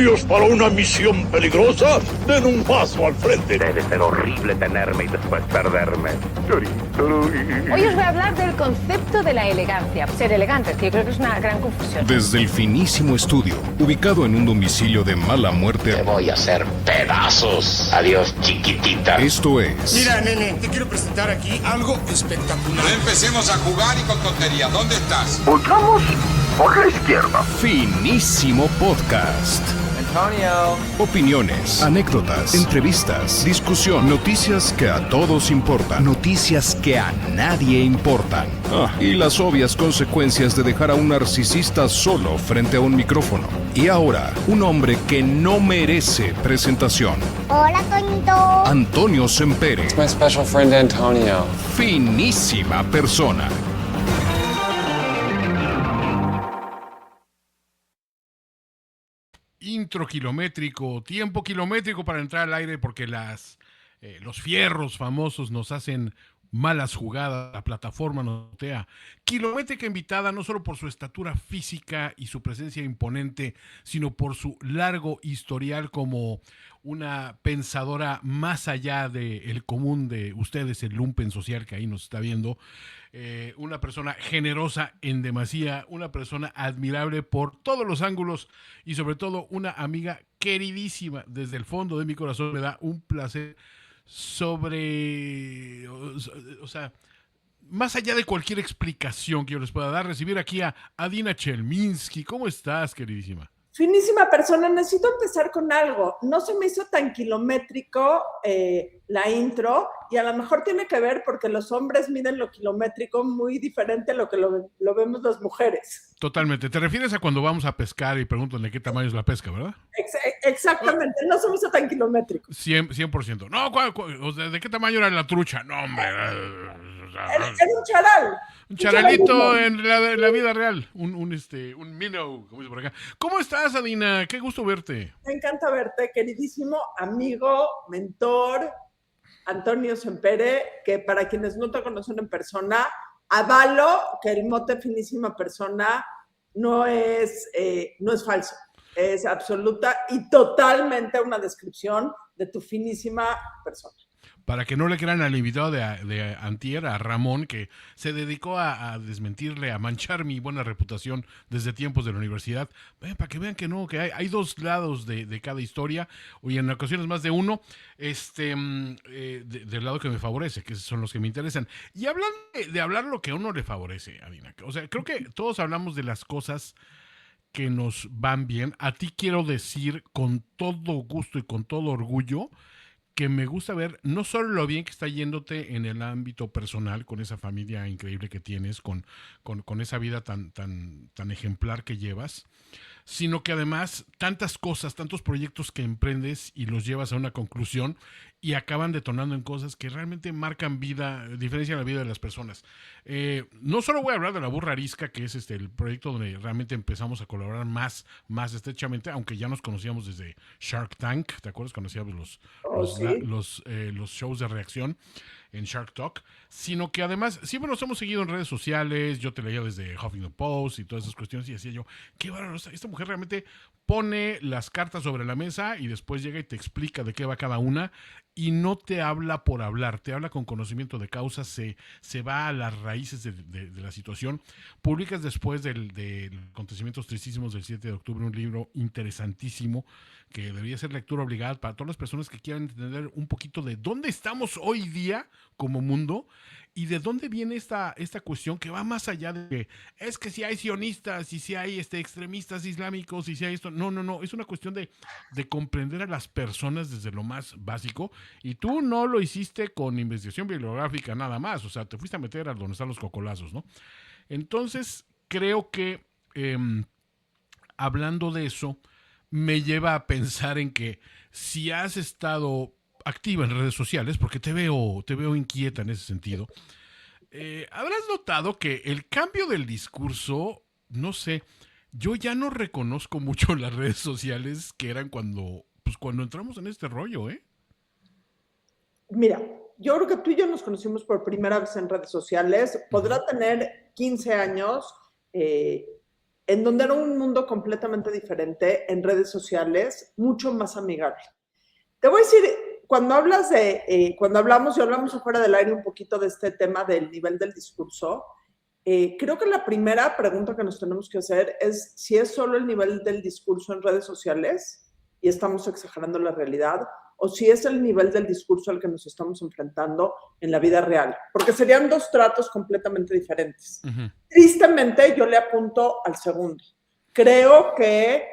¿Necesarios para una misión peligrosa? Den un paso al frente. Debe ser horrible tenerme y después perderme. Hoy os voy a hablar del concepto de la elegancia. Ser elegante, que yo creo que es una gran confusión. Desde el finísimo estudio, ubicado en un domicilio de mala muerte, Te voy a hacer pedazos. Adiós, chiquitita. esto es... Mira, nene, te quiero presentar aquí algo espectacular. No empecemos a jugar y con tontería. ¿Dónde estás? Volvamos por la izquierda. Finísimo Podcast. Antonio. Opiniones, anécdotas, entrevistas, discusión, noticias que a todos importan, noticias que a nadie importan. Y las obvias consecuencias de dejar a un narcisista solo frente a un micrófono. Y ahora, un hombre que no merece presentación. Hola, Toñito. Antonio Sempere. My special friend Antonio. Finísima persona. Intro kilométrico, tiempo kilométrico para entrar al aire porque los fierros famosos nos hacen malas jugadas, la plataforma nos notea. Kilométrica invitada no solo por su estatura física y su presencia imponente, sino por su largo historial como una pensadora más allá del común de ustedes, el lumpen social que ahí nos está viendo. Una persona generosa en demasía, una persona admirable por todos los ángulos y sobre todo una amiga queridísima. Desde el fondo de mi corazón me da un placer más allá de cualquier explicación que yo les pueda dar, recibir aquí a Adina Chelminsky. ¿Cómo estás, queridísima? Finísima persona, necesito empezar con algo. No se me hizo tan kilométrico la intro y a lo mejor tiene que ver porque los hombres miden lo kilométrico muy diferente a lo que lo vemos las mujeres. Totalmente. ¿Te refieres a cuando vamos a pescar y preguntan de qué tamaño es la pesca, verdad? Exactamente, no se me hizo tan kilométrico. 100%. No, o sea, ¿de qué tamaño era la trucha? No, hombre. Era un charal. Un charalito en la vida real. Un minnow, como dice por acá. ¿Cómo estás, Adina? Qué gusto verte. Me encanta verte, queridísimo amigo, mentor, Antonio Sempere, que para quienes no te conocen en persona, avalo que el mote finísima persona no es falso. Es absoluta y totalmente una descripción de tu finísima persona. Para que no le crean al invitado de antier, a Ramón, que se dedicó a desmentirle, a manchar mi buena reputación desde tiempos de la universidad. Para que vean que no, que hay dos lados de cada historia, y en ocasiones más de uno, del lado que me favorece, que son los que me interesan. Y hablando de hablar lo que a uno le favorece, Adina, o sea, creo que todos hablamos de las cosas que nos van bien. A ti quiero decir con todo gusto y con todo orgullo que me gusta ver no solo lo bien que está yéndote en el ámbito personal, con esa familia increíble que tienes, con esa vida tan ejemplar que llevas, sino que además tantas cosas, tantos proyectos que emprendes y los llevas a una conclusión y acaban detonando en cosas que realmente marcan vida, diferencian la vida de las personas. No solo voy a hablar de La Burra Arisca, que es el proyecto donde realmente empezamos a colaborar más estrechamente, aunque ya nos conocíamos desde Shark Tank, ¿te acuerdas? Conocíamos los shows de reacción en Shark Talk, sino que además siempre nos hemos seguido en redes sociales. Yo te leía desde Huffington Post y todas esas cuestiones y decía yo, qué bárbaro, esta mujer realmente pone las cartas sobre la mesa y después llega y te explica de qué va cada una y no te habla por hablar, te habla con conocimiento de causa, se va a las raíces de la situación. Publicas después de acontecimientos tristísimos del 7 de octubre un libro interesantísimo que debería ser lectura obligada para todas las personas que quieran entender un poquito de dónde estamos hoy día como mundo y de dónde viene esta cuestión que va más allá de que es que si hay sionistas y si hay extremistas islámicos y si hay esto. No, es una cuestión de comprender a las personas desde lo más básico, y tú no lo hiciste con investigación bibliográfica nada más, o sea, te fuiste a meter a donde están los cocolazos, ¿no? Entonces, creo que hablando de eso, me lleva a pensar en que si has estado activa en redes sociales, porque te veo inquieta en ese sentido, habrás notado que el cambio del discurso, no sé, yo ya no reconozco mucho las redes sociales que eran cuando entramos en este rollo, ¿eh? Mira, yo creo que tú y yo nos conocimos por primera vez en redes sociales. Podrá tener 15 años. en donde era un mundo completamente diferente, en redes sociales, mucho más amigable. Te voy a decir, cuando hablamos y hablamos afuera del aire un poquito de este tema del nivel del discurso, creo que la primera pregunta que nos tenemos que hacer es si es solo el nivel del discurso en redes sociales y estamos exagerando la realidad, o si es el nivel del discurso al que nos estamos enfrentando en la vida real, porque serían dos tratos completamente diferentes. Uh-huh. Tristemente, yo le apunto al segundo. Creo que,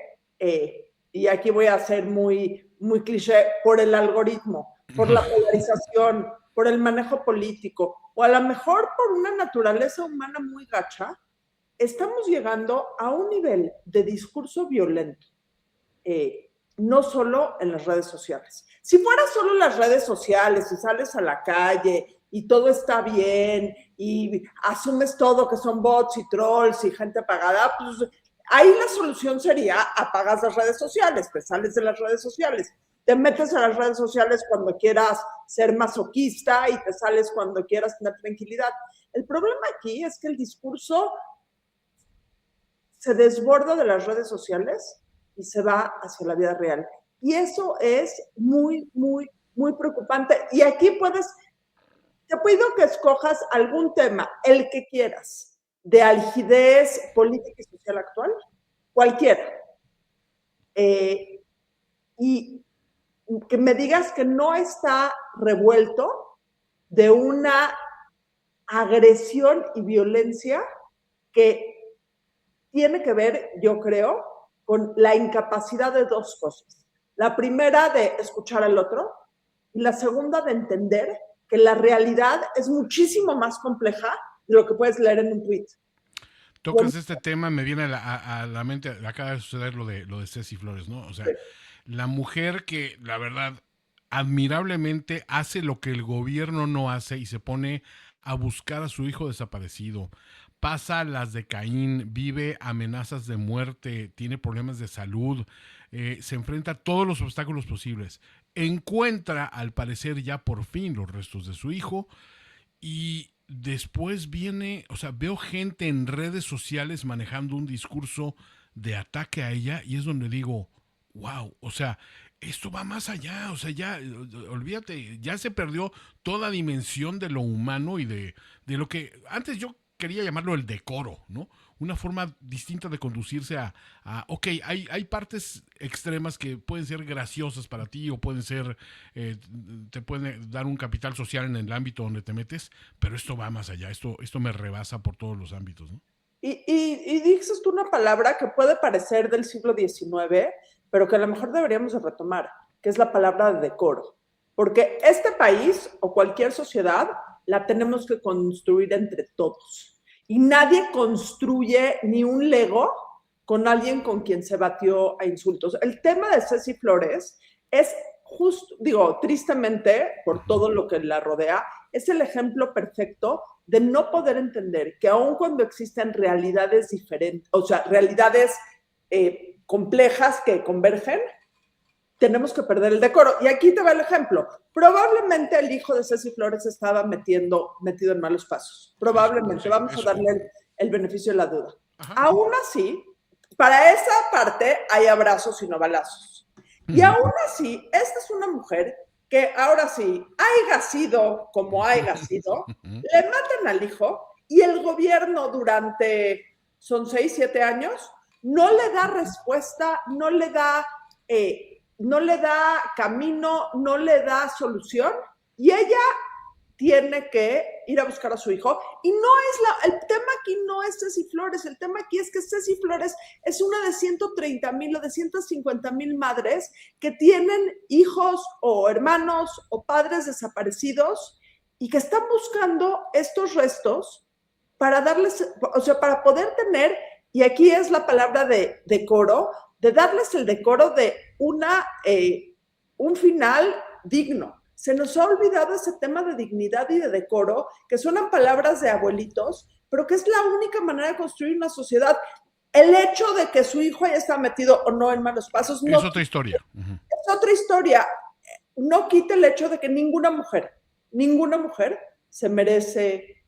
y aquí voy a ser muy, muy cliché, por el algoritmo, por la polarización, por el manejo político, o a lo mejor por una naturaleza humana muy gacha, estamos llegando a un nivel de discurso violento, no solo en las redes sociales. Si fuera solo las redes sociales y sales a la calle y todo está bien y asumes todo que son bots y trolls y gente apagada, pues ahí la solución sería apagas las redes sociales, te sales de las redes sociales, te metes a las redes sociales cuando quieras ser masoquista y te sales cuando quieras tener tranquilidad. El problema aquí es que el discurso se desborda de las redes sociales y se va hacia la vida real. Y eso es muy, muy, muy preocupante. Y aquí te pido que escojas algún tema, el que quieras, de algidez política y social actual, cualquiera. Y que me digas que no está revuelto de una agresión y violencia que tiene que ver, yo creo, con la incapacidad de dos cosas. La primera, de escuchar al otro, y la segunda, de entender que la realidad es muchísimo más compleja de lo que puedes leer en un tweet. Tocas este tema, me viene a la mente, acaba de suceder lo de Ceci Flores, ¿no? O sea, sí. La mujer que, la verdad, admirablemente hace lo que el gobierno no hace y se pone a buscar a su hijo desaparecido. Pasa las de Caín, vive amenazas de muerte, tiene problemas de salud, se enfrenta a todos los obstáculos posibles. Encuentra, al parecer, ya por fin los restos de su hijo y después viene, o sea, veo gente en redes sociales manejando un discurso de ataque a ella y es donde digo, wow, o sea, esto va más allá, o sea, ya, olvídate, ya se perdió toda dimensión de lo humano y de lo que antes yo quería llamarlo el decoro, ¿no? Una forma distinta de conducirse ok, hay partes extremas que pueden ser graciosas para ti o pueden ser, te pueden dar un capital social en el ámbito donde te metes, pero esto va más allá, esto me rebasa por todos los ámbitos, ¿no? Y dices tú una palabra que puede parecer del siglo XIX, pero que a lo mejor deberíamos de retomar, que es la palabra de decoro. Porque este país o cualquier sociedad la tenemos que construir entre todos. Y nadie construye ni un Lego con alguien con quien se batió a insultos. El tema de Ceci Flores es justo, digo, tristemente, por todo lo que la rodea, es el ejemplo perfecto de no poder entender que aun cuando existen realidades diferentes, o sea, realidades complejas que convergen, tenemos que perder el decoro. Y aquí te va el ejemplo. Probablemente el hijo de Ceci Flores estaba metido en malos pasos. Probablemente. Vamos a darle el beneficio de la duda. Ajá. Aún así, para esa parte hay abrazos y no balazos. Y aún así, esta es una mujer que ahora sí, haya sido como haya sido, le matan al hijo y el gobierno durante, son 6, 7 años, no le da respuesta, no le da camino, no le da solución, y ella tiene que ir a buscar a su hijo. Y no es el tema aquí no es Ceci Flores, el tema aquí es que Ceci Flores es una de 130,000 o de 150,000 madres que tienen hijos o hermanos o padres desaparecidos y que están buscando estos restos para darles, o sea, para poder tener, y aquí es la palabra de decoro, de darles el decoro de un final digno. Se nos ha olvidado ese tema de dignidad y de decoro, que suenan palabras de abuelitos, pero que es la única manera de construir una sociedad. El hecho de que su hijo haya estado metido o no en malos pasos no, es otra historia. Es otra historia. No quita el hecho de que ninguna mujer se merece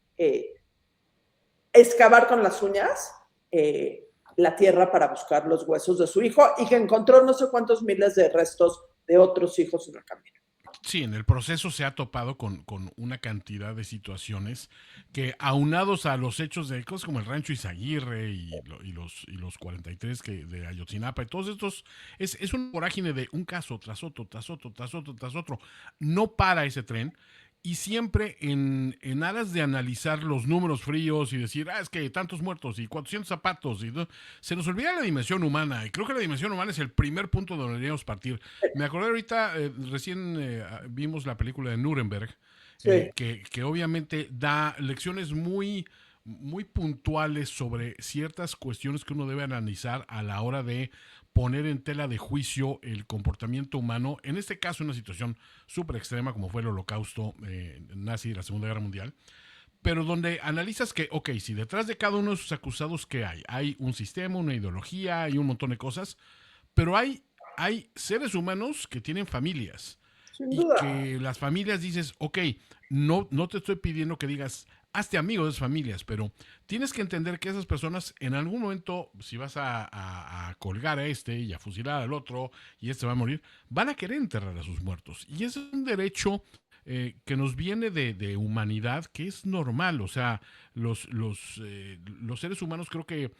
excavar con las uñas la tierra para buscar los huesos de su hijo y que encontró no sé cuántos miles de restos de otros hijos en el camino. Sí, en el proceso se ha topado con una cantidad de situaciones que, aunados a los hechos de cosas como el Rancho Izaguirre y los 43 de Ayotzinapa y todos estos, es una vorágine de un caso tras otro, tras otro, tras otro, tras otro. No para ese tren. Y siempre en aras de analizar los números fríos y decir, es que tantos muertos y 400 zapatos, se nos olvida la dimensión humana. Y creo que la dimensión humana es el primer punto donde deberíamos partir. Me acordé ahorita, recién vimos la película de Nuremberg, Sí. que obviamente da lecciones muy, muy puntuales sobre ciertas cuestiones que uno debe analizar a la hora de poner en tela de juicio el comportamiento humano, en este caso una situación súper extrema como fue el holocausto nazi de la Segunda Guerra Mundial, pero donde analizas que, ok, si detrás de cada uno de sus acusados, ¿qué hay? Hay un sistema, una ideología, hay un montón de cosas, pero hay seres humanos que tienen familias. Sin Y duda. que las familias dices, ok, no te estoy pidiendo que digas, hazte amigo de esas familias, pero tienes que entender que esas personas en algún momento, si vas a colgar a este y a fusilar al otro y este va a morir, van a querer enterrar a sus muertos. Y ese es un derecho que nos viene de humanidad, que es normal. O sea, los seres humanos, creo que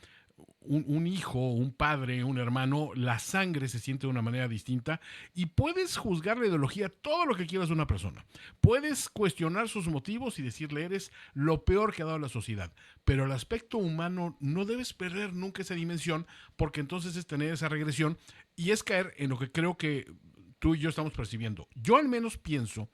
un hijo, un padre, un hermano, la sangre se siente de una manera distinta y puedes juzgar la ideología todo lo que quieras de una persona. Puedes cuestionar sus motivos y decirle eres lo peor que ha dado la sociedad, pero el aspecto humano no debes perder nunca esa dimensión, porque entonces es tener esa regresión y es caer en lo que creo que tú y yo estamos percibiendo. Yo al menos pienso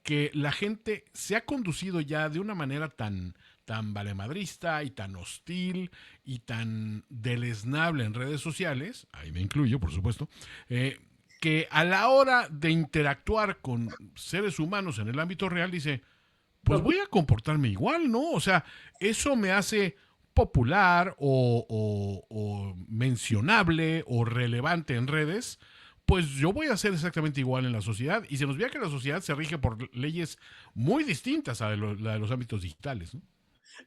que la gente se ha conducido ya de una manera tan valemadrista y tan hostil y tan deleznable en redes sociales, ahí me incluyo, por supuesto, que a la hora de interactuar con seres humanos en el ámbito real dice, pues voy a comportarme igual, ¿no? O sea, eso me hace popular o mencionable o relevante en redes, pues yo voy a ser exactamente igual en la sociedad. Y se nos olvida que la sociedad se rige por leyes muy distintas a la de los ámbitos digitales, ¿no?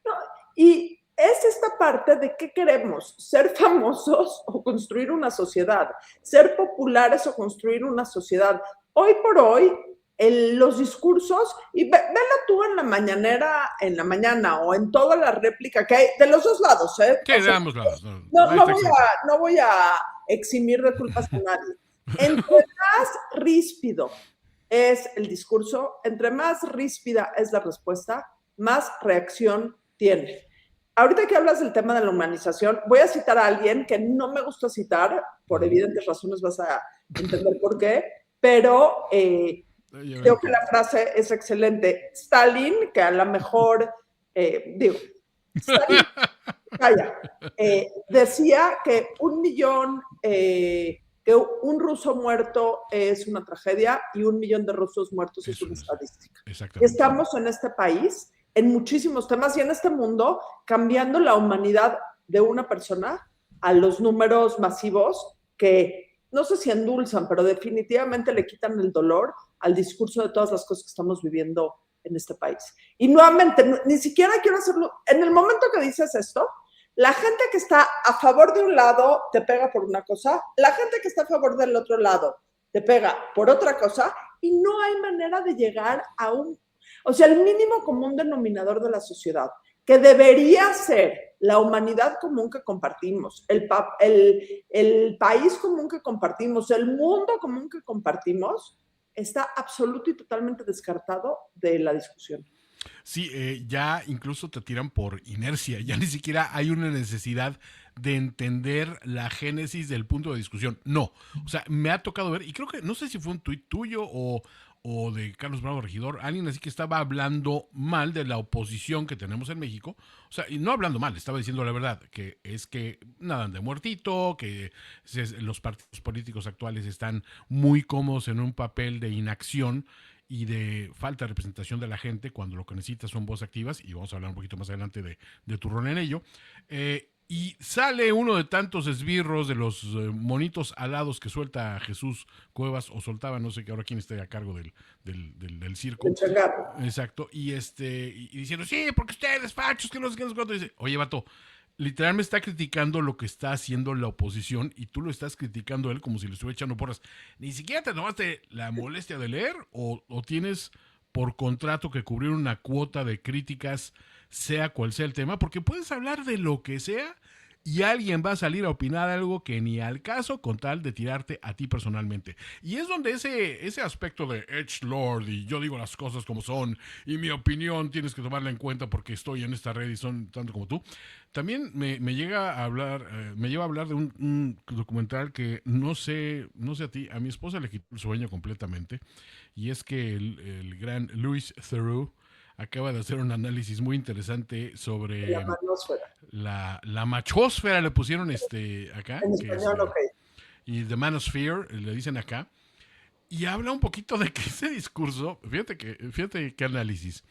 No, y es esta parte de qué queremos, ser famosos o construir una sociedad, ser populares o construir una sociedad. Hoy por hoy, los discursos, y vela tú en la mañanera, en la mañana o en toda la réplica que hay, de los dos lados, ¿eh? Que de ambos lados. No voy a eximir de culpas a nadie. Entre más ríspido es el discurso, entre más ríspida es la respuesta, más reacción tiene. Ahorita que hablas del tema de la humanización, voy a citar a alguien que no me gusta citar, por evidentes razones vas a entender por qué, pero creo que la frase es excelente. Stalin, que a lo mejor, Stalin, decía que 1 millón, que un ruso muerto es una tragedia y 1 millón de rusos muertos es una estadística. Estamos en este país, en muchísimos temas y en este mundo, cambiando la humanidad de una persona a los números masivos que no sé si endulzan, pero definitivamente le quitan el dolor al discurso de todas las cosas que estamos viviendo en este país. Y nuevamente, ni siquiera quiero hacerlo, en el momento que dices esto, la gente que está a favor de un lado te pega por una cosa, la gente que está a favor del otro lado te pega por otra cosa y no hay manera de llegar a el mínimo común denominador de la sociedad, que debería ser la humanidad común que compartimos, el país común que compartimos, el mundo común que compartimos, está absoluto y totalmente descartado de la discusión. Sí, ya incluso te tiran por inercia, ya ni siquiera hay una necesidad de entender la génesis del punto de discusión. No, o sea, me ha tocado ver, y creo que, no sé si fue un tuit tuyo o de Carlos Bravo Regidor, alguien así que estaba hablando mal de la oposición que tenemos en México, o sea, y no hablando mal, estaba diciendo la verdad, que es que nadan de muertito, que los partidos políticos actuales están muy cómodos en un papel de inacción y de falta de representación de la gente cuando lo que necesita son voces activas, y vamos a hablar un poquito más adelante de tu rol en ello. Y sale uno de tantos esbirros de los monitos alados que suelta Jesús Cuevas, o soltaba, no sé qué ahora quién esté a cargo del circo. Exacto. Y diciendo, sí, porque ustedes, fachos, que no sé qué, no sé cuánto. Dice, oye, vato, literalmente está criticando lo que está haciendo la oposición y tú lo estás criticando a él como si le estuviera echando porras. Ni siquiera te tomaste la molestia de leer o tienes por contrato que cubrir una cuota de críticas, sea cual sea el tema, porque puedes hablar de lo que sea y alguien va a salir a opinar algo que ni al caso con tal de tirarte a ti personalmente. Y es donde ese aspecto de edgelord y yo digo las cosas como son y mi opinión tienes que tomarla en cuenta porque estoy en esta red y son tanto como tú, también me llega a hablar, me lleva a hablar de un documental que no sé a ti, a mi esposa le quitó el sueño completamente, y es que el gran Louis Theroux acaba de hacer un análisis muy interesante sobre La manosfera. la machosfera, le pusieron acá. En Que es, español, ok. y The Manosphere, le dicen acá. Y habla un poquito de que ese discurso, fíjate qué análisis.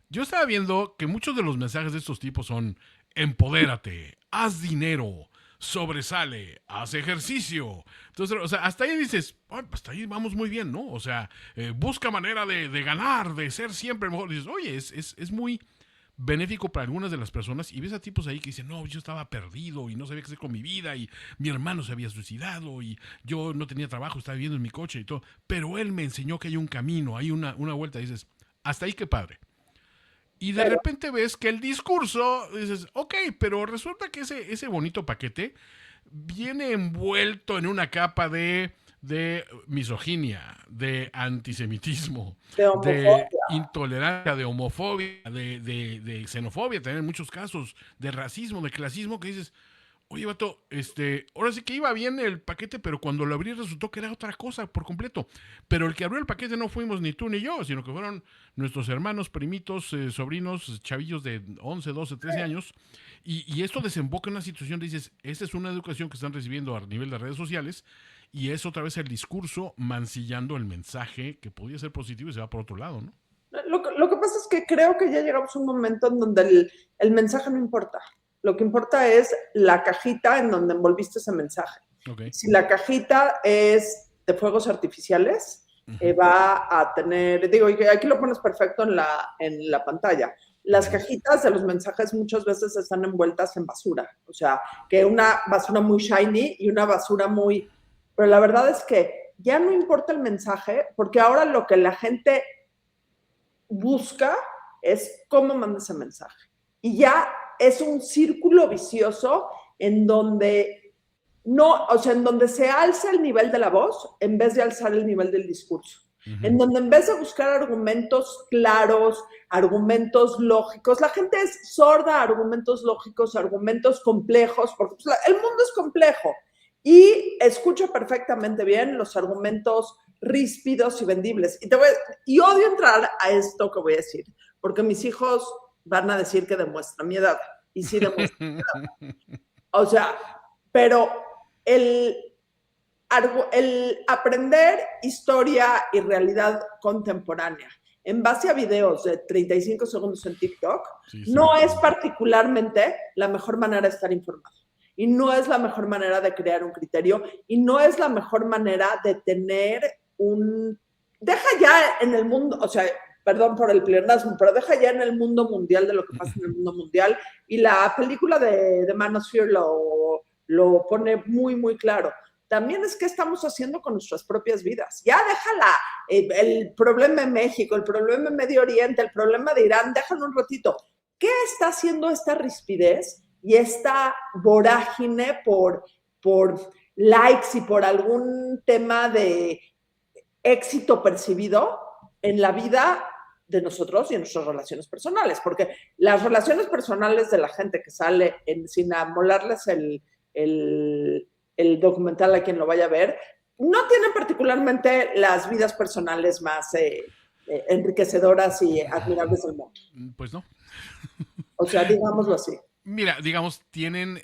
Yo estaba viendo que muchos de los mensajes de estos tipos son: empodérate, haz dinero, sobresale, haz ejercicio. Entonces, o sea, hasta ahí dices, hasta ahí vamos muy bien, ¿no? O sea, busca manera de ganar, de ser siempre mejor. Y dices, oye, es muy benéfico para algunas de las personas, y ves a tipos ahí que dicen, no, yo estaba perdido y no sabía qué hacer con mi vida y mi hermano se había suicidado y yo no tenía trabajo, estaba viviendo en mi coche y todo, pero él me enseñó que hay un camino, hay una vuelta. Y dices, hasta ahí qué padre. Y de repente ves que el discurso, dices, ok, pero resulta que ese bonito paquete viene envuelto en una capa de misoginia, de antisemitismo, de intolerancia, de homofobia, de xenofobia, también en muchos casos, de racismo, de clasismo, que dices, oye, vato, ahora sí que iba bien el paquete, pero cuando lo abrí resultó que era otra cosa por completo. Pero el que abrió el paquete no fuimos ni tú ni yo, sino que fueron nuestros hermanos, primitos, sobrinos, chavillos de 11, 12, 13 años. Y esto desemboca en una situación, dices, esta es una educación que están recibiendo a nivel de redes sociales, y es otra vez el discurso mancillando el mensaje que podía ser positivo y se va por otro lado, ¿no? Lo que pasa es que creo que ya llegamos a un momento en donde el mensaje no importa. Lo que importa es la cajita en donde envolviste ese mensaje. Okay. Si la cajita es de fuegos artificiales, va a tener, digo, aquí lo pones perfecto en la pantalla. Las cajitas de los mensajes muchas veces están envueltas en basura. O sea, que una basura muy shiny y una basura muy... Pero la verdad es que ya no importa el mensaje, porque ahora lo que la gente busca es cómo manda ese mensaje. Y ya es un círculo vicioso en donde en donde se alza el nivel de la voz en vez de alzar el nivel del discurso. En donde en vez de buscar argumentos claros, argumentos lógicos, la gente es sorda a argumentos lógicos, argumentos complejos, porque el mundo es complejo. Y escucho perfectamente bien los argumentos ríspidos y vendibles. Y odio entrar a esto que voy a decir, porque mis hijos van a decir que demuestra mi edad. Y sí demuestra mi edad. O sea, pero el aprender historia y realidad contemporánea en base a videos de 35 segundos en TikTok no es particularmente la mejor manera de estar informado. Y no es la mejor manera de crear un criterio, y no es la mejor manera de tener deja ya en el mundo, o sea, perdón por el pleonasmo, pero deja ya en el mundo mundial de lo que pasa en el mundo mundial, y la película de The Manosphere lo pone muy, muy claro. También es qué estamos haciendo con nuestras propias vidas. Ya déjala, el problema en México, el problema en Medio Oriente, el problema de Irán, déjalo un ratito. ¿Qué está haciendo esta rispidez y esta vorágine por likes y por algún tema de éxito percibido en la vida de nosotros y en nuestras relaciones personales? Porque las relaciones personales de la gente que sale sin amolarles el documental a quien lo vaya a ver, no tienen particularmente las vidas personales más enriquecedoras y admirables del mundo. Pues no. O sea, digámoslo así. Mira, digamos, tienen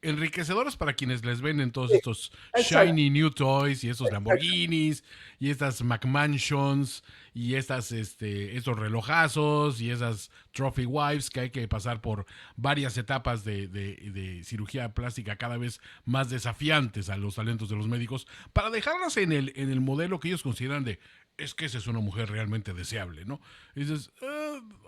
enriquecedores para quienes les venden todos estos shiny new toys y esos Lamborghinis y estas McMansions y estos relojazos y esas trophy wives que hay que pasar por varias etapas de cirugía plástica cada vez más desafiantes a los talentos de los médicos para dejarlas en el modelo que ellos consideran es que esa es una mujer realmente deseable, ¿no? Y dices,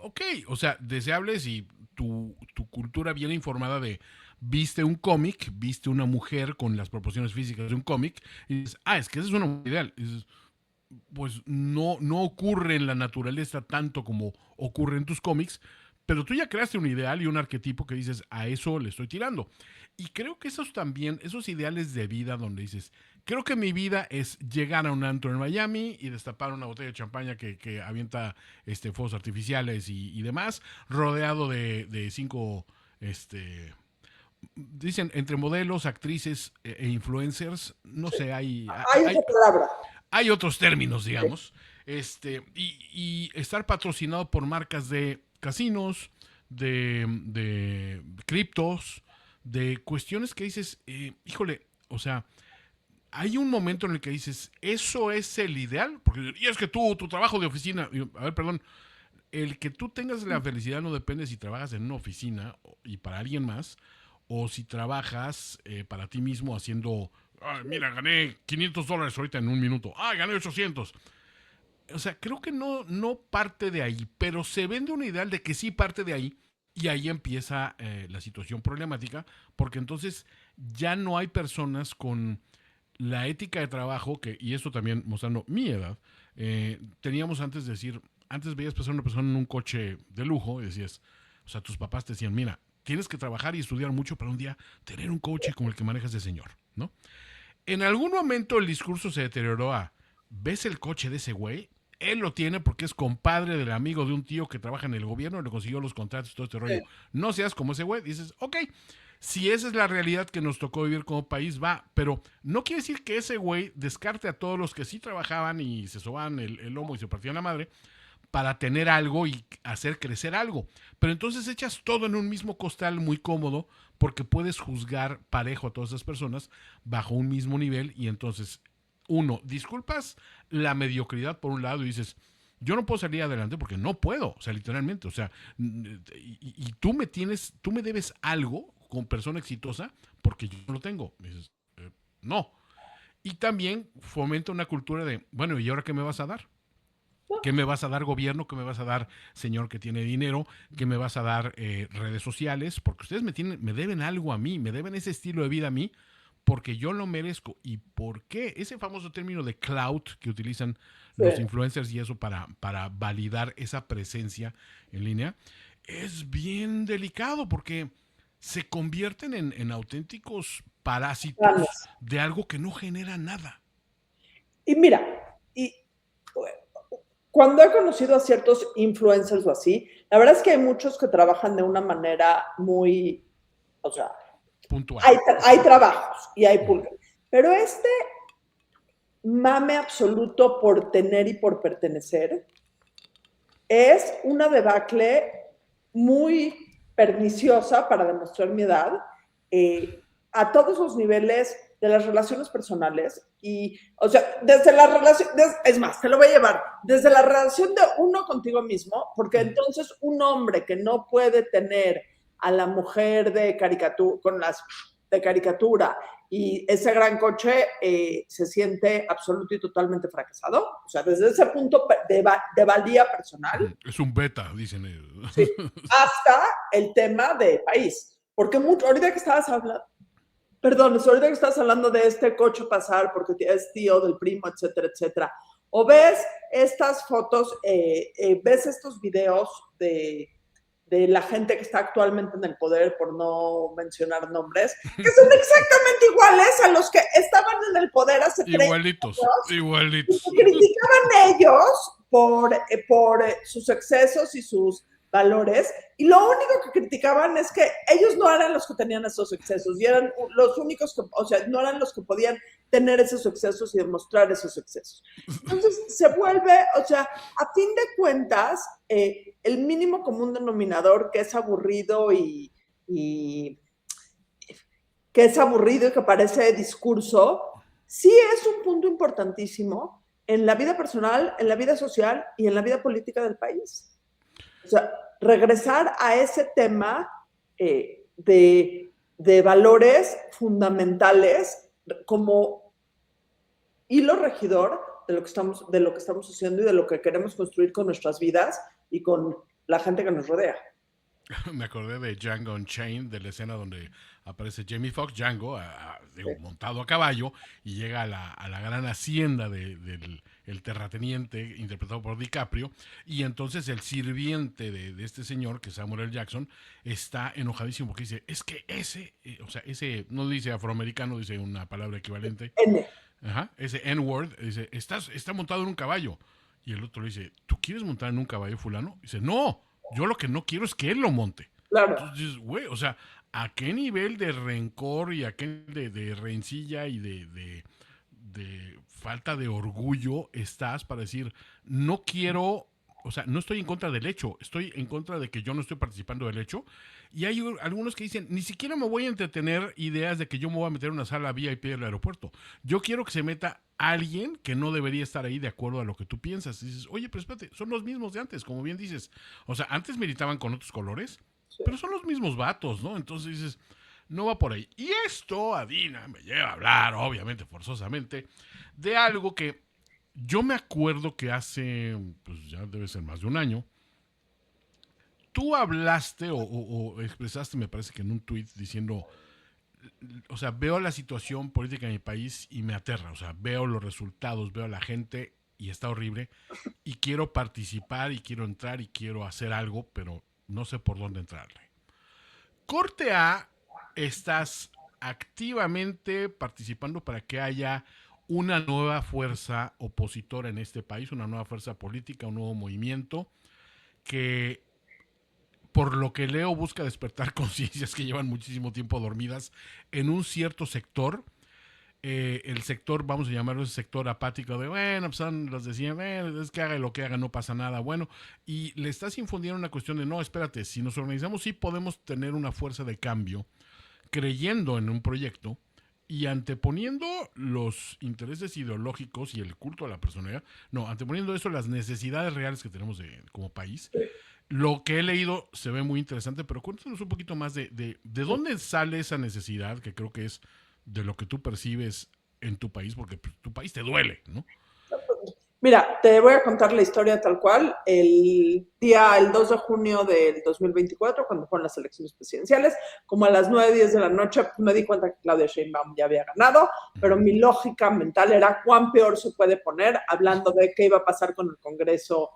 ok, o sea, deseable si tu cultura bien informada de viste un cómic, viste una mujer con las proporciones físicas de un cómic y dices, es que esa es una mujer ideal. Y dices, pues no ocurre en la naturaleza tanto como ocurre en tus cómics, pero tú ya creaste un ideal y un arquetipo que dices, a eso le estoy tirando. Y creo que esos también, esos ideales de vida donde dices, creo que mi vida es llegar a un antro en Miami y destapar una botella de champaña que avienta fuegos artificiales y demás, rodeado de 5, dicen, entre modelos, actrices e influencers, no sé, hay otra palabra. Hay otros términos, digamos, y estar patrocinado por marcas de casinos, de criptos, de cuestiones que dices, híjole, o sea, hay un momento en el que dices, ¿eso es el ideal? Porque, y es que tu trabajo de oficina, a ver, perdón, el que tú tengas la felicidad no depende si trabajas en una oficina y para alguien más, o si trabajas para ti mismo haciendo, mira, gané $500 ahorita en un minuto, gané 800. O sea, creo que no parte de ahí, pero se vende un ideal de que sí parte de ahí, y ahí empieza la situación problemática, porque entonces ya no hay personas con la ética de trabajo, y esto también mostrando mi edad, teníamos antes de decir, antes veías pasar una persona en un coche de lujo y decías, o sea, tus papás te decían, mira, tienes que trabajar y estudiar mucho para un día tener un coche como el que manejas de señor, ¿no? En algún momento el discurso se deterioró a, ¿ves el coche de ese güey? Él lo tiene porque es compadre del amigo de un tío que trabaja en el gobierno y le consiguió los contratos y todo este rollo. No seas como ese güey. Dices, ok, si esa es la realidad que nos tocó vivir como país, va. Pero no quiere decir que ese güey descarte a todos los que sí trabajaban y se sobaban el lomo y se partían la madre para tener algo y hacer crecer algo. Pero entonces echas todo en un mismo costal muy cómodo porque puedes juzgar parejo a todas esas personas bajo un mismo nivel y entonces... Uno, disculpas la mediocridad por un lado y dices, yo no puedo salir adelante porque no puedo, o sea, literalmente, o sea, y tú me debes algo con persona exitosa porque yo no lo tengo. Y dices, no. Y también fomenta una cultura de, bueno, ¿y ahora qué me vas a dar? ¿Qué me vas a dar, gobierno? ¿Qué me vas a dar, señor que tiene dinero? ¿Qué me vas a dar, redes sociales? Porque ustedes me deben algo a mí, me deben ese estilo de vida a mí, porque yo lo merezco. ¿Y por qué? Ese famoso término de clout que utilizan los influencers y eso para validar esa presencia en línea, es bien delicado porque se convierten en auténticos parásitos de algo que no genera nada. Y mira, cuando he conocido a ciertos influencers o así, la verdad es que hay muchos que trabajan de una manera muy, o sea, puntual. Hay trabajos y hay pulgas. Pero mame absoluto por tener y por pertenecer es una debacle muy perniciosa, para demostrar mi edad, a todos los niveles de las relaciones personales. Y, o sea, desde la relación, es más, te lo voy a llevar, desde la relación de uno contigo mismo, porque entonces un hombre que no puede tener a la mujer de caricatura, con las de caricatura y ese gran coche, se siente absoluto y totalmente fracasado. O sea, desde ese punto de valía personal. Es un beta, dicen ellos. Sí, hasta el tema de país. Porque ahorita que estabas hablando de este coche pasar porque es tío del primo, etcétera, etcétera. O ves estas fotos, ves estos videos de la gente que está actualmente en el poder, por no mencionar nombres, que son exactamente iguales a los que estaban en el poder hace 30 años. Igualitos. Y criticaban ellos por sus excesos y sus valores, y lo único que criticaban es que ellos no eran los que tenían esos excesos, y eran los únicos que, o sea, no eran los que podían tener esos excesos y demostrar esos excesos. Entonces se vuelve, o sea, a fin de cuentas, el mínimo común denominador que es aburrido y que parece discurso, sí es un punto importantísimo en la vida personal, en la vida social y en la vida política del país. O sea, regresar a ese tema de valores fundamentales como hilo regidor de lo que estamos haciendo y de lo que queremos construir con nuestras vidas y con la gente que nos rodea. Me acordé de Django Unchained, de la escena donde aparece Jamie Foxx, Django, montado a caballo, y llega a la gran hacienda del el terrateniente, interpretado por DiCaprio, y entonces el sirviente de este señor, que es Samuel L. Jackson, está enojadísimo porque dice, es que ese, ese no dice afroamericano, dice una palabra equivalente, N. ajá, ese N-word, dice, está montado en un caballo. Y el otro le dice, ¿tú quieres montar en un caballo, fulano? Dice, no, yo lo que no quiero es que él lo monte. Claro. Entonces, güey, o sea, ¿a qué nivel de rencor y a qué de rencilla y de falta de orgullo estás para decir, no quiero, o sea, no estoy en contra del hecho, estoy en contra de que yo no estoy participando del hecho? Y hay algunos que dicen, ni siquiera me voy a entretener ideas de que yo me voy a meter en una sala VIP del aeropuerto. Yo quiero que se meta alguien que no debería estar ahí de acuerdo a lo que tú piensas. Y dices, oye, pero espérate, son los mismos de antes, como bien dices. O sea, antes militaban con otros colores, pero son los mismos vatos, ¿no? Entonces dices, no va por ahí. Y esto, Adina, me lleva a hablar, obviamente, forzosamente, de algo que yo me acuerdo que hace, pues ya debe ser más de un año, tú hablaste o expresaste, me parece que en un tuit, diciendo, o sea, veo la situación política en mi país y me aterra, o sea, veo los resultados, veo a la gente y está horrible y quiero participar y quiero entrar y quiero hacer algo, pero no sé por dónde entrarle. Corte A, estás activamente participando para que haya una nueva fuerza opositora en este país, una nueva fuerza política, un nuevo movimiento que, por lo que leo, busca despertar conciencias que llevan muchísimo tiempo dormidas en un cierto sector. El sector, vamos a llamarlo ese sector apático de, bueno, pues son los de siempre, es que haga lo que haga, no pasa nada, bueno, y le estás infundiendo una cuestión de, no, espérate, si nos organizamos sí podemos tener una fuerza de cambio, creyendo en un proyecto y anteponiendo los intereses ideológicos y el culto a la personalidad, no, anteponiendo eso, las necesidades reales que tenemos como país. Lo que he leído se ve muy interesante, pero cuéntanos un poquito más de dónde sale esa necesidad, que creo que es de lo que tú percibes en tu país, porque tu país te duele, ¿no? Mira, te voy a contar la historia tal cual. El 2 de junio del 2024, cuando fueron las elecciones presidenciales, como a las 9:10 de la noche, pues me di cuenta que Claudia Sheinbaum ya había ganado, pero mi lógica mental era cuán peor se puede poner, hablando de qué iba a pasar con el Congreso,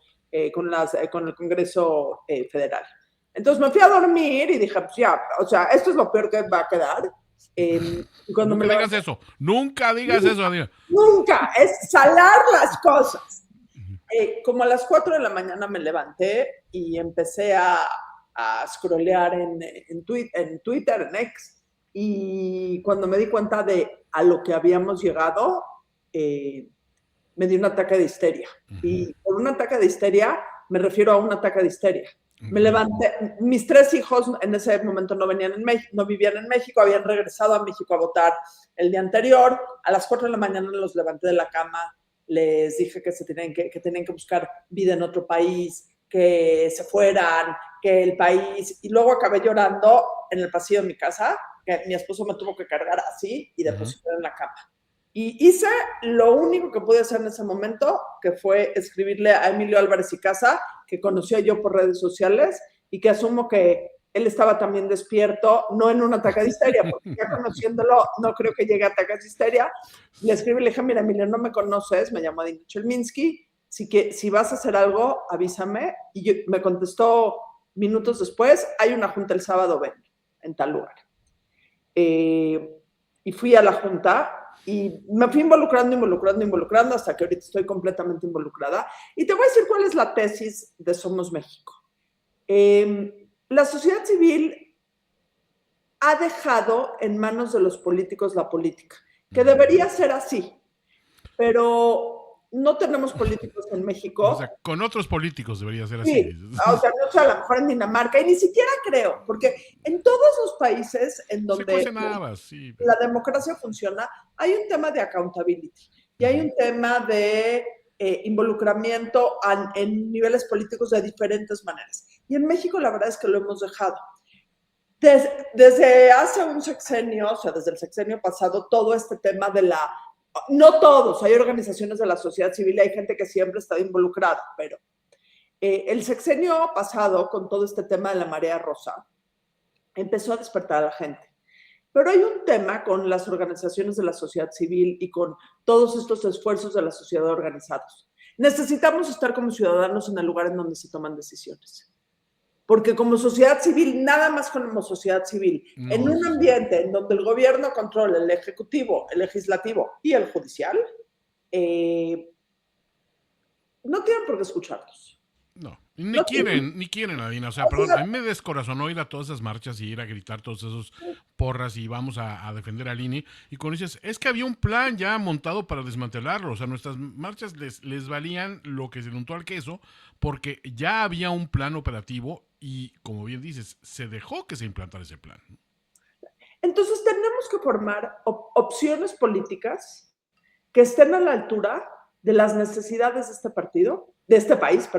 con el Congreso Federal. Entonces me fui a dormir y dije, pues ya, o sea, esto es lo peor que va a quedar. Cuando nunca digas eso, nunca digas eso, Adina. Nunca, es salar las cosas. Como a las 4 de la mañana me levanté y empecé a scrollear en Twitter, en X, y cuando me di cuenta de a lo que habíamos llegado, me di un ataque de histeria. Y por un ataque de histeria me refiero a un ataque de histeria. Me levanté, mis 3 hijos en ese momento no vivían en México, habían regresado a México a votar el día anterior. A las 4 de la mañana los levanté de la cama, les dije que tenían que buscar vida en otro país, que se fueran, que el país, y luego acabé llorando en el pasillo de mi casa, que mi esposo me tuvo que cargar así y depositar en la cama. Y hice lo único que pude hacer en ese momento, que fue escribirle a Emilio Álvarez y Casa, que conocía yo por redes sociales, y que asumo que él estaba también despierto, no en un ataque de histeria, porque ya conociéndolo no creo que llegue a ataques de histeria. Le escribí y le dije, mira, Emilio, no me conoces, me llamo Adina Chelminsky, si vas a hacer algo, avísame. Y me contestó minutos después, hay una junta el sábado, ven, en tal lugar. Y fui a la junta, y me fui involucrando hasta que ahorita estoy completamente involucrada. Y te voy a decir cuál es la tesis de Somos México. La sociedad civil ha dejado en manos de los políticos la política, que debería ser así, pero no tenemos políticos en México. O sea, con otros políticos debería ser así. Sí, o sea, no sé, a lo mejor en Dinamarca, y ni siquiera creo, porque en todos los países en donde la democracia funciona, hay un tema de accountability y hay un tema de involucramiento en niveles políticos de diferentes maneras. Y en México la verdad es que lo hemos dejado. Desde hace un sexenio, o sea, desde el sexenio pasado, todo este tema de no todos, hay organizaciones de la sociedad civil y hay gente que siempre está involucrada, pero El sexenio pasado, con todo este tema de la marea rosa, empezó a despertar a la gente. Pero hay un tema con las organizaciones de la sociedad civil y con todos estos esfuerzos de la sociedad organizados. Necesitamos estar como ciudadanos en el lugar en donde se toman decisiones. Porque como sociedad civil, nada más como sociedad civil, en un ambiente en donde el gobierno controla el ejecutivo, el legislativo y el judicial, no tienen por qué escucharlos. No, ni quieren, Adina. O sea, perdón, a mí me descorazonó ir a todas esas marchas y ir a gritar todos esos porras y vamos a defender al INE. Y cuando dices, es que había un plan ya montado para desmantelarlo. O sea, nuestras marchas les valían lo que se le untó al queso porque ya había un plan operativo y, como bien dices, se dejó que se implantara ese plan. Entonces tenemos que formar opciones políticas que estén a la altura de las necesidades de este país,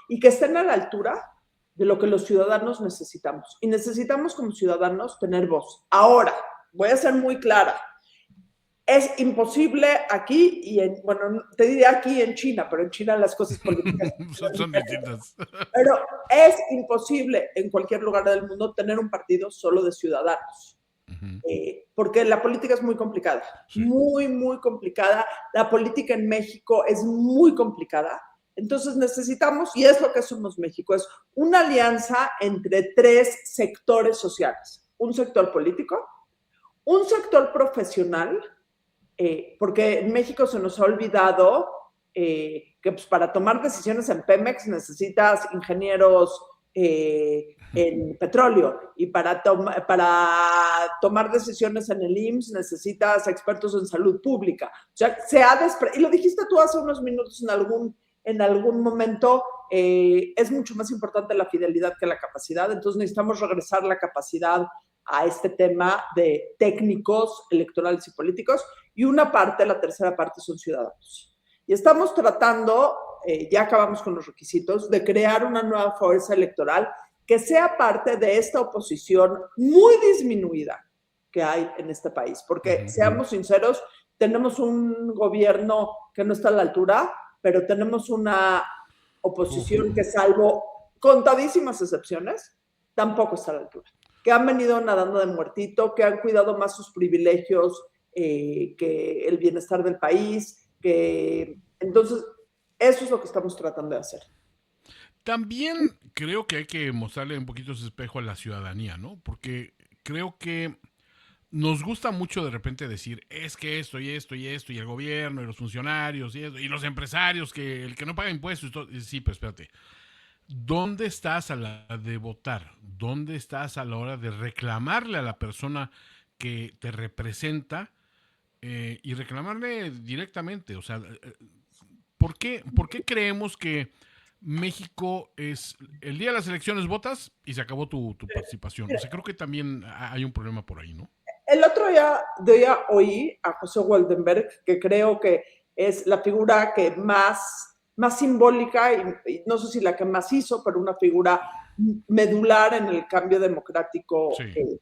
y que estén a la altura de lo que los ciudadanos necesitamos. Y necesitamos como ciudadanos tener voz. Ahora, voy a ser muy clara. Es imposible aquí te diría aquí en China, pero en China las cosas políticas son distintas. Pero es imposible en cualquier lugar del mundo tener un partido solo de ciudadanos. Porque la política es muy complicada, muy, muy complicada. La política en México es muy complicada. Entonces necesitamos, y es lo que somos México, es una alianza entre 3 sectores sociales. Un sector político, un sector profesional, porque en México se nos ha olvidado que pues, para tomar decisiones en Pemex necesitas ingenieros en petróleo, y para tomar decisiones en el IMSS necesitas expertos en salud pública. O sea, y lo dijiste tú hace unos minutos en algún momento, es mucho más importante la fidelidad que la capacidad. Entonces necesitamos regresar la capacidad a este tema de técnicos electorales y políticos, y la tercera parte son ciudadanos. Y estamos tratando, ya acabamos con los requisitos, de crear una nueva fuerza electoral que sea parte de esta oposición muy disminuida que hay en este país. Porque, seamos sinceros, tenemos un gobierno que no está a la altura, pero tenemos una oposición que, salvo contadísimas excepciones, tampoco está a la altura. Que han venido nadando de muertito, que han cuidado más sus privilegios que el bienestar del país. Entonces, eso es lo que estamos tratando de hacer. También creo que hay que mostrarle un poquito ese espejo a la ciudadanía, ¿no? Porque creo que nos gusta mucho de repente decir, es que esto y esto y esto, y el gobierno, y los funcionarios, y los empresarios, que el que no paga impuestos. Sí, pero espérate. ¿Dónde estás a la hora de votar? ¿Dónde estás a la hora de reclamarle a la persona que te representa y reclamarle directamente? O sea, ¿por qué creemos que México es el día de las elecciones votas y se acabó tu participación? O sea, creo que también hay un problema por ahí, ¿no? El otro día oí a José Waldenberg, que creo que es la figura que más simbólica, y no sé si la que más hizo, pero una figura medular en el cambio democrático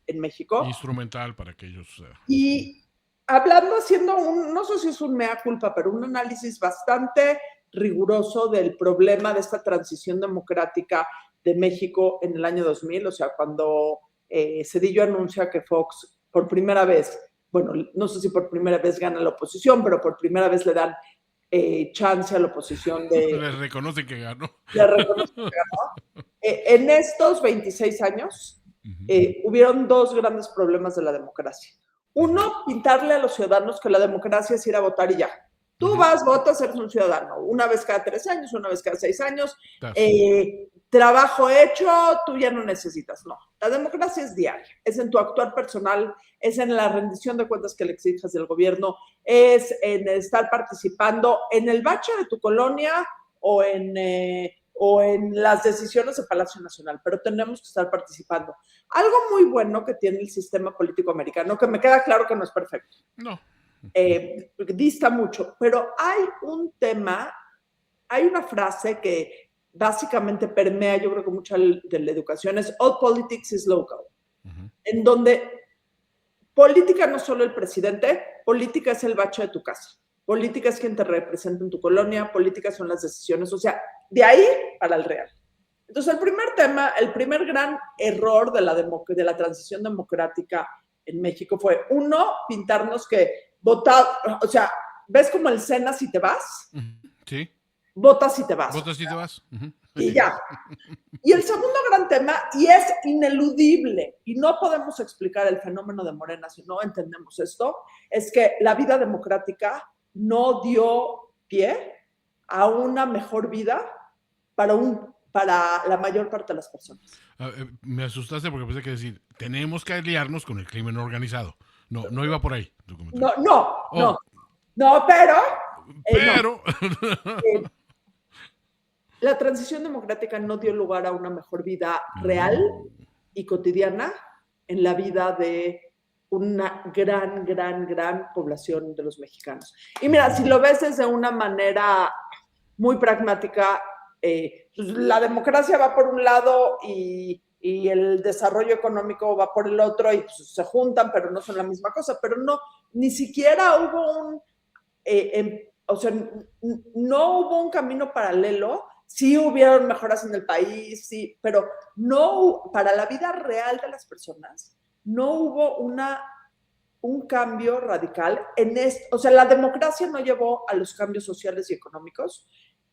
en México. Instrumental para que ellos... Y haciendo no sé si es un mea culpa, pero un análisis bastante riguroso del problema de esta transición democrática de México en el año 2000, o sea, cuando Zedillo anuncia que Fox por primera vez, bueno, no sé si por primera vez gana la oposición, pero por primera vez le dan chance a la oposición de... Le reconoce que ganó. Le reconoce que ganó. En estos 26 años hubieron 2 grandes problemas de la democracia. Uno, pintarle a los ciudadanos que la democracia es ir a votar y ya. Tú vas, votas, eres un ciudadano. Una vez cada 3 años, una vez cada 6 años. Trabajo hecho, tú ya no necesitas. No, la democracia es diaria. Es en tu actuar personal, es en la rendición de cuentas que le exijas del gobierno, es en estar participando en el bache de tu colonia o en las decisiones de Palacio Nacional, pero tenemos que estar participando. Algo muy bueno que tiene el sistema político americano, que me queda claro que no es perfecto. No. Dista mucho, pero hay un tema, hay una frase que básicamente permea, yo creo que mucha de la educación, es all politics is local, en donde política no es solo el presidente, política es el bache de tu casa, política es quien te representa en tu colonia, política son las decisiones, o sea, de ahí para el real. Entonces, el primer tema, el primer gran error de la transición democrática en México fue, uno, pintarnos que votar, o sea, ¿ves como el Sena si te vas? Sí. Votas si te vas. Votas si te vas. Y ya. Y el segundo gran tema, y es ineludible, y no podemos explicar el fenómeno de Morena si no entendemos esto, es que la vida democrática no dio pie a una mejor vida para la mayor parte de las personas. Me asustaste porque pensé que decir, tenemos que aliarnos con el crimen organizado. No iba por ahí. No, pero... Pero... la transición democrática no dio lugar a una mejor vida real y cotidiana en la vida de una gran población de los mexicanos. Y mira, si lo ves desde una manera muy pragmática, la democracia va por un lado y el desarrollo económico va por el otro y pues, se juntan, pero no son la misma cosa. Pero no, ni siquiera hubo no hubo un camino paralelo. Sí hubieron mejoras en el país, sí, pero no, para la vida real de las personas, no hubo un cambio radical en esto. O sea, la democracia no llevó a los cambios sociales y económicos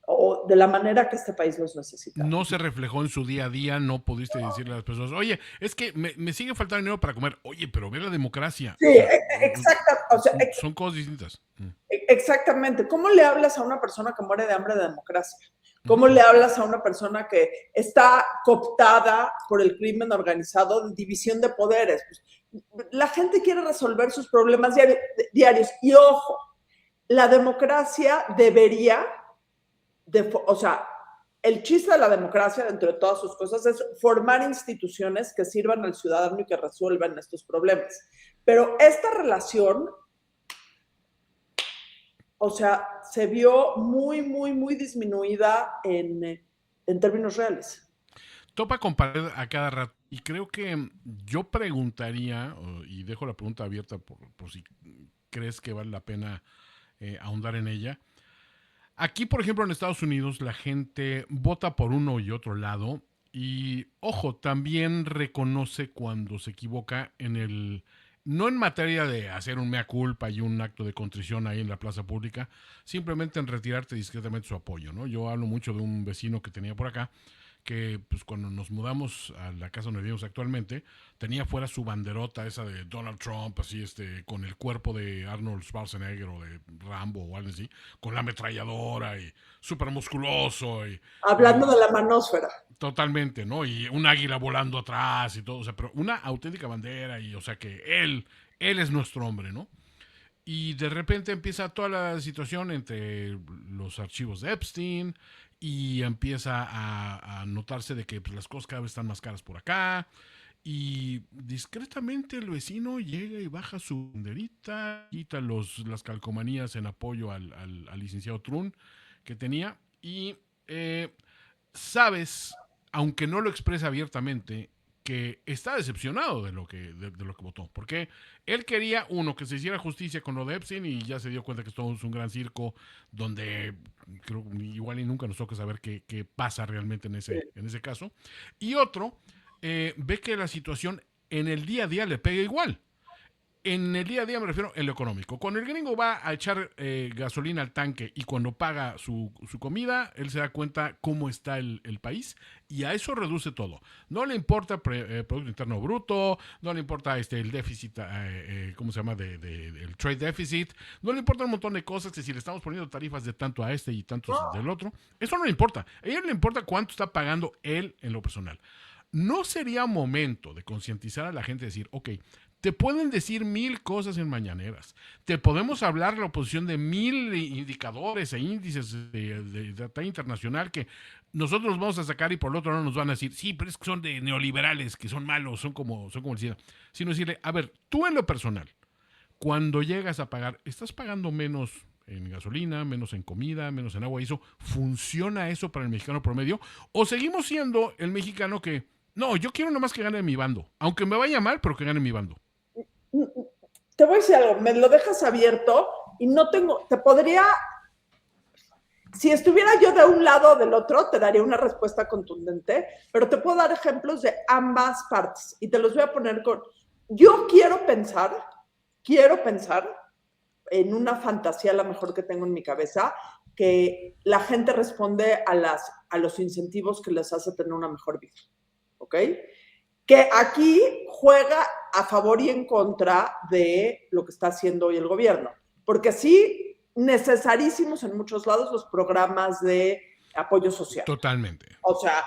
o de la manera que este país los necesita. No se reflejó en su día a día, no pudiste decirle a las personas, oye, es que me sigue faltando dinero para comer. Oye, pero ve la democracia. Sí, exactamente. Son cosas distintas. Exactamente. ¿Cómo le hablas a una persona que muere de hambre de democracia? ¿Cómo le hablas a una persona que está cooptada por el crimen organizado de división de poderes? La gente quiere resolver sus problemas diarios. Y ojo, la democracia debería, el chiste de la democracia, dentro de todas sus cosas, es formar instituciones que sirvan al ciudadano y que resuelvan estos problemas. Pero esta relación... se vio muy disminuida en términos reales. Topa con pared a cada rato. Y creo que yo preguntaría, y dejo la pregunta abierta por si crees que vale la pena ahondar en ella. Aquí, por ejemplo, en Estados Unidos, la gente vota por uno y otro lado. Y, ojo, también reconoce cuando se equivoca no en materia de hacer un mea culpa y un acto de contrición ahí en la plaza pública, simplemente en retirarte discretamente su apoyo, ¿no? Yo hablo mucho de un vecino que tenía por acá, que pues cuando nos mudamos a la casa donde vivimos actualmente, tenía fuera su banderota esa de Donald Trump, así con el cuerpo de Arnold Schwarzenegger o de Rambo o algo así, con la ametralladora y súper musculoso. Hablando de la manósfera. Totalmente, ¿no? Y un águila volando atrás y todo, o sea, pero una auténtica bandera y, o sea, que él es nuestro hombre, ¿no? Y de repente empieza toda la situación entre los archivos de Epstein y empieza a notarse de que pues, las cosas cada vez están más caras por acá y discretamente el vecino llega y baja su banderita, quita las calcomanías en apoyo al licenciado Trun que tenía y sabes, aunque no lo expresa abiertamente, que está decepcionado de lo que votó, porque él quería, que se hiciera justicia con lo de Epstein y ya se dio cuenta que esto es un gran circo donde creo igual y nunca nos toca saber qué pasa realmente en ese caso, y otro, ve que la situación en el día a día le pega igual. En el día a día me refiero en lo económico. Cuando el gringo va a echar gasolina al tanque y cuando paga su comida, él se da cuenta cómo está el país y a eso reduce todo. No le importa Producto Interno Bruto, no le importa el déficit, ¿cómo se llama? El trade deficit. No le importa un montón de cosas que si le estamos poniendo tarifas de tanto a y tantos del otro, eso no le importa. A ella le importa cuánto está pagando él en lo personal. ¿No sería momento de concientizar a la gente y decir, ok, te pueden decir 1000 cosas en mañaneras, te podemos hablar la oposición de 1000 indicadores e índices de data internacional que nosotros los vamos a sacar y por el otro lado nos van a decir, sí, pero es que son de neoliberales, que son malos, son como el SIDA. Sino decirle, a ver, tú en lo personal, cuando llegas a pagar, ¿estás pagando menos en gasolina, menos en comida, menos en agua? ¿Y eso funciona eso para el mexicano promedio? ¿O seguimos siendo el mexicano que, no, yo quiero nomás que gane mi bando, aunque me vaya mal, pero que gane mi bando? Te voy a decir algo, me lo dejas abierto y no tengo, Si estuviera yo de un lado o del otro, te daría una respuesta contundente, pero te puedo dar ejemplos de ambas partes y te los voy a poner con... Yo quiero pensar en una fantasía, la mejor que tengo en mi cabeza, que la gente responde a los incentivos que les hace tener una mejor vida, ¿ok? Que aquí juega a favor y en contra de lo que está haciendo hoy el gobierno, porque sí, necesarísimos en muchos lados los programas de apoyo social. Totalmente. O sea,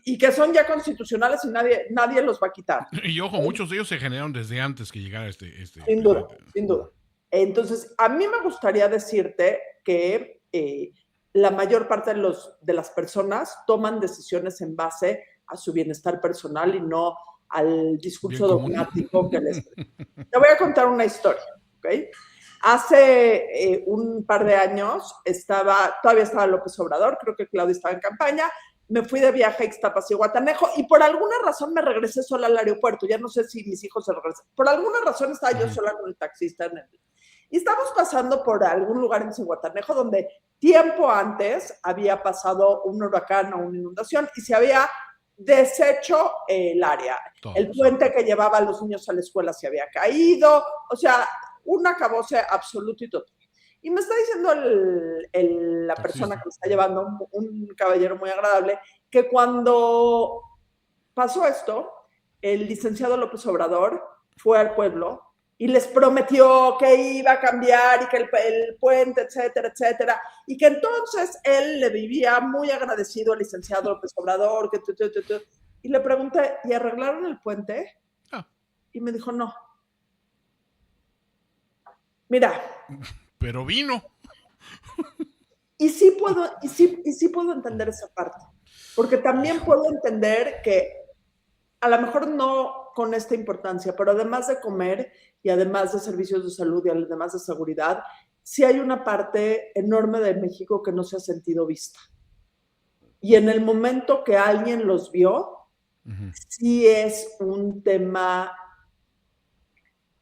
y que son ya constitucionales y nadie los va a quitar. Y ojo, muchos de ellos se generaron desde antes que llegara Sin duda, sin duda. Entonces, a mí me gustaría decirte que la mayor parte de las personas toman decisiones en base a su bienestar personal y no al discurso dogmático que les... Te voy a contar una historia, ¿ok? Hace un par de años todavía estaba López Obrador, creo que Claudia estaba en campaña, me fui de viaje a Ixtapas y Guatanejo y por alguna razón me regresé sola al aeropuerto, ya no sé si mis hijos se regresan, por alguna razón estaba yo sola con el taxista y estábamos pasando por algún lugar en Zihuatanejo donde tiempo antes había pasado un huracán o una inundación y se había deshecho el área. El puente que llevaba a los niños a la escuela se había caído, o sea, un acabose absoluto y total. Y me está diciendo la persona que me está llevando, un caballero muy agradable, que cuando pasó esto, el licenciado López Obrador fue al pueblo y les prometió que iba a cambiar y que el puente, etcétera, etcétera, y que entonces él le vivía muy agradecido al licenciado López Obrador, y le pregunté, ¿y arreglaron el puente? Y me dijo, no. Mira. Pero vino. Y sí puedo entender esa parte, porque también puedo entender que a lo mejor no con esta importancia, pero además de comer y además de servicios de salud y además de seguridad, sí hay una parte enorme de México que no se ha sentido vista. Y en el momento que alguien los vio, sí es un tema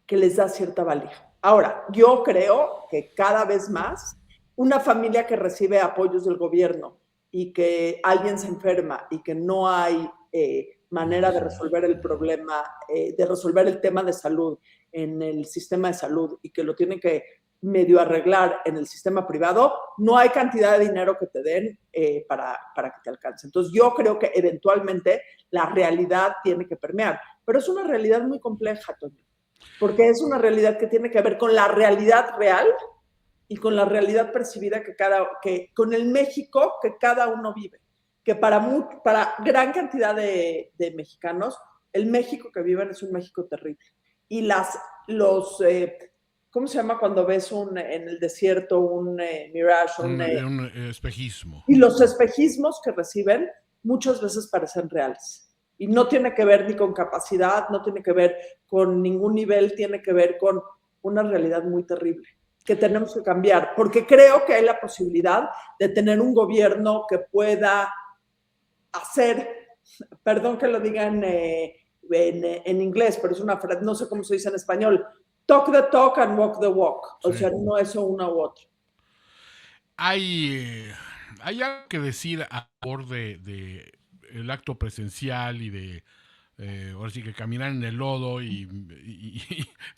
que les da cierta valía. Ahora, yo creo que cada vez más una familia que recibe apoyos del gobierno y que alguien se enferma y que no hay manera de resolver el problema, de resolver el tema de salud en el sistema de salud y que lo tienen que medio arreglar en el sistema privado, no hay cantidad de dinero que te den para que te alcance. Entonces yo creo que eventualmente la realidad tiene que permear, pero es una realidad muy compleja, Toño, porque es una realidad que tiene que ver con la realidad real y con la realidad percibida que con el México que cada uno vive, que para gran cantidad de mexicanos, el México que viven es un México terrible. Y ¿cómo se llama cuando ves en el desierto un mirage? Un espejismo. Y los espejismos que reciben muchas veces parecen reales. Y no tiene que ver ni con capacidad, no tiene que ver con ningún nivel, tiene que ver con una realidad muy terrible que tenemos que cambiar, porque creo que hay la posibilidad de tener un gobierno que pueda hacer, perdón que lo diga en inglés, pero es una frase, no sé cómo se dice en español, talk the talk and walk the walk, o sea, no es una u otra. Hay algo que decir a favor de el acto presencial y de ahora sí que caminar en el lodo y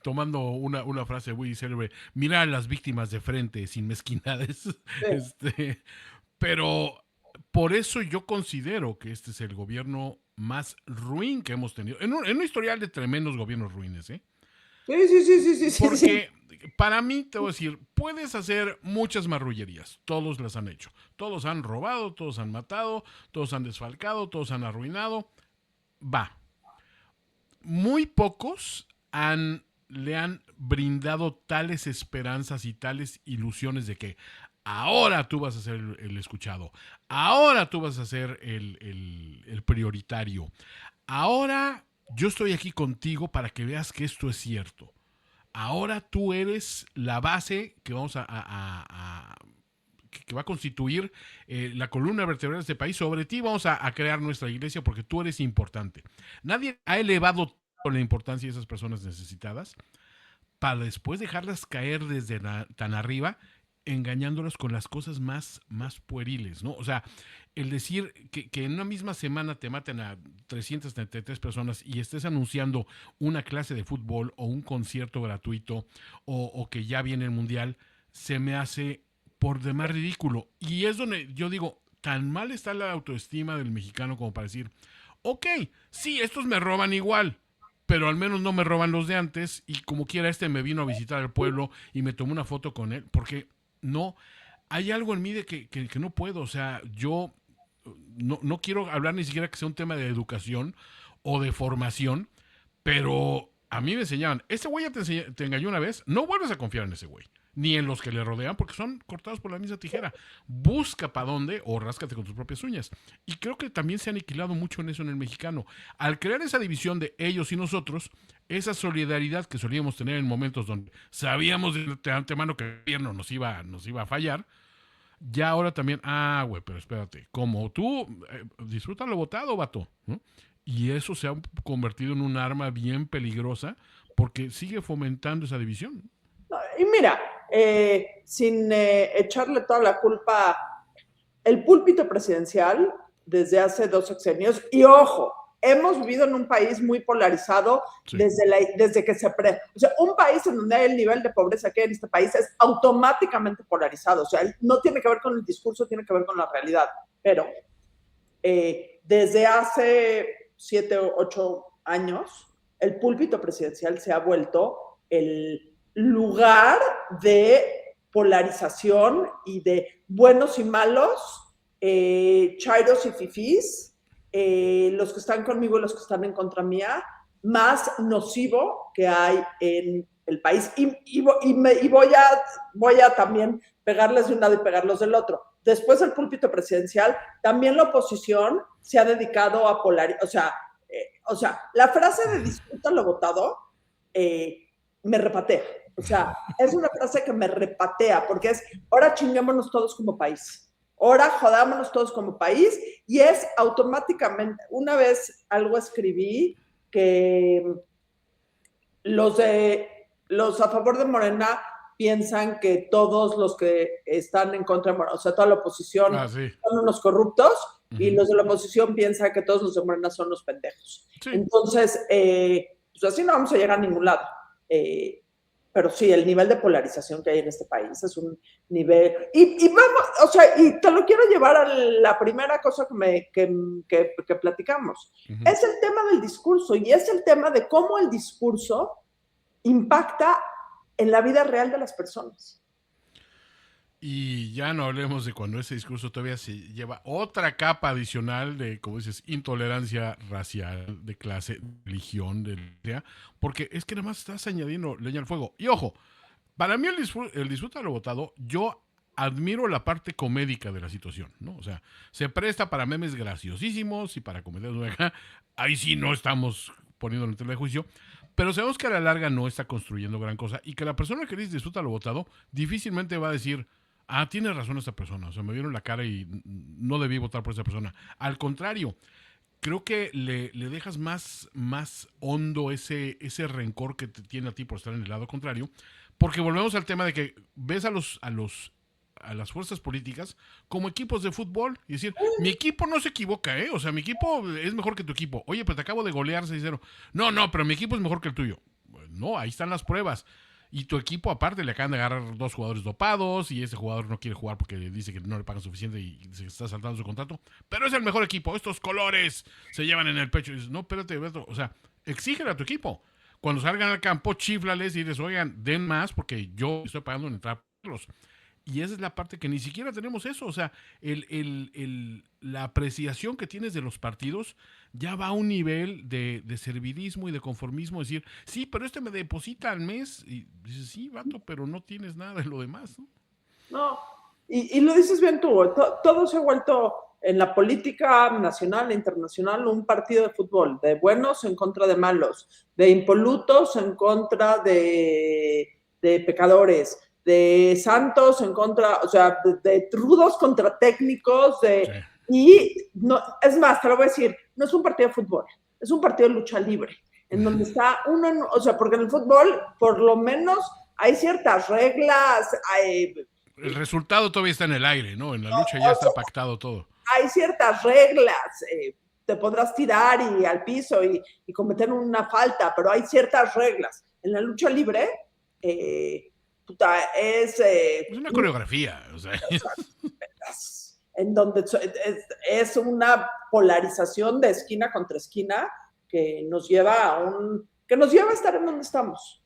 tomando una frase muy célebre, mirar a las víctimas de frente sin mezquindades. Sí. Pero por eso yo considero que este es el gobierno más ruin que hemos tenido. En un historial de tremendos gobiernos ruines, ¿eh? Sí. Porque para mí, te voy a decir, puedes hacer muchas marrullerías. Todos las han hecho. Todos han robado, todos han matado, todos han desfalcado, todos han arruinado. Va. Muy pocos le han brindado tales esperanzas y tales ilusiones de que ahora tú vas a ser el escuchado. Ahora tú vas a ser el prioritario. Ahora yo estoy aquí contigo para que veas que esto es cierto. Ahora tú eres la base que vamos que va a constituir la columna vertebral de este país. Sobre ti vamos a crear nuestra iglesia porque tú eres importante. Nadie ha elevado la importancia de esas personas necesitadas para después dejarlas caer desde tan arriba engañándolos con las cosas más pueriles, ¿no? O sea, el decir que en una misma semana te maten a 333 personas y estés anunciando una clase de fútbol o un concierto gratuito o que ya viene el mundial, se me hace por demás ridículo. Y es donde yo digo, tan mal está la autoestima del mexicano como para decir, ok, sí, estos me roban igual, pero al menos no me roban los de antes y como quiera me vino a visitar al pueblo y me tomó una foto con él, porque no, hay algo en mí de que no puedo, o sea, yo no quiero hablar ni siquiera que sea un tema de educación o de formación, pero a mí me enseñaban, ese güey ya te engañó una vez, no vuelves a confiar en ese güey, ni en los que le rodean, porque son cortados por la misma tijera. Busca para dónde o ráscate con tus propias uñas. Y creo que también se ha aniquilado mucho en eso en el mexicano. Al crear esa división de ellos y nosotros, esa solidaridad que solíamos tener en momentos donde sabíamos de antemano que el gobierno nos iba a fallar, ya ahora también, güey, pero espérate, como tú, disfruta lo votado, vato, ¿no? Y eso se ha convertido en un arma bien peligrosa porque sigue fomentando esa división. Y mira, sin echarle toda la culpa, el púlpito presidencial desde hace 2 sexenios, y ojo, hemos vivido en un país muy polarizado desde que o sea, un país en donde hay el nivel de pobreza que hay en este país es automáticamente polarizado, o sea, no tiene que ver con el discurso, tiene que ver con la realidad, pero desde hace 7 o 8 años, el púlpito presidencial se ha vuelto el lugar de polarización y de buenos y malos, chairos y fifís, los que están conmigo y los que están en contra mía, más nocivo que hay en el país. Y voy a también pegarles de un lado y pegarlos del otro. Después del púlpito presidencial, también la oposición se ha dedicado a polarizar. O sea, la frase de disfruta lo votado me repatea. O sea, es una frase que me repatea, porque es, ahora chinguémonos todos como país. Ahora jodámonos todos como país, y es automáticamente, una vez algo escribí que los a favor de Morena piensan que todos los que están en contra de Morena, o sea, toda la oposición son unos corruptos, y los de la oposición piensan que todos los de Morena son los pendejos. Sí. Entonces, pues así no vamos a llegar a ningún lado. Pero sí, el nivel de polarización que hay en este país es un nivel... Y vamos, o sea, y te lo quiero llevar a la primera cosa que platicamos. Uh-huh. Es el tema del discurso, y es el tema de cómo el discurso impacta en la vida real de las personas. Y ya no hablemos de cuando ese discurso todavía se lleva otra capa adicional de, como dices, intolerancia racial, de clase, religión, porque es que nada más estás añadiendo leña al fuego. Y ojo, para mí el disfruta lo votado, yo admiro la parte comédica de la situación, ¿no? O sea, se presta para memes graciosísimos y para comedias nuevas. Ahí sí no estamos poniéndolo en tela de juicio, pero sabemos que a la larga no está construyendo gran cosa y que la persona que dice disfruta lo votado difícilmente va a decir... tiene razón esta persona, o sea, me vieron la cara y no debí votar por esa persona. Al contrario, creo que le dejas más hondo ese rencor que te tiene a ti por estar en el lado contrario, porque volvemos al tema de que ves a las fuerzas políticas como equipos de fútbol y decir, mi equipo no se equivoca, o sea, mi equipo es mejor que tu equipo. Oye, pero te acabo de golear 6-0. No, pero mi equipo es mejor que el tuyo. No, ahí están las pruebas. Y tu equipo, aparte, le acaban de agarrar 2 jugadores dopados y ese jugador no quiere jugar porque dice que no le pagan suficiente y se está saltando su contrato. Pero es el mejor equipo. Estos colores se llevan en el pecho. Y dices, no, espérate, o sea, exígele a tu equipo. Cuando salgan al campo, chíflales y dices, oigan, den más porque yo estoy pagando en entrar a verlos. Y esa es la parte que ni siquiera tenemos eso. O sea, la apreciación que tienes de los partidos ya va a un nivel de servidismo y de conformismo. Decir, sí, pero me deposita al mes. Y dices, sí, vato, pero no tienes nada de lo demás, ¿no? No, y lo dices bien tú. Todo se ha vuelto en la política nacional e internacional un partido de fútbol. De buenos en contra de malos. De impolutos en contra de pecadores. De santos en contra, o sea, de rudos contra técnicos, sí. Y no, es más, te lo voy a decir, no es un partido de fútbol, es un partido de lucha libre, en donde está uno, o sea, porque en el fútbol, por lo menos, hay ciertas reglas, El resultado todavía está en el aire, ¿no? En la lucha ya está pactado todo. Hay ciertas reglas. Te podrás tirar y al piso y cometer una falta, pero hay ciertas reglas. En la lucha libre, es una coreografía, o sea. En donde es una polarización de esquina contra esquina que nos lleva a estar en donde estamos.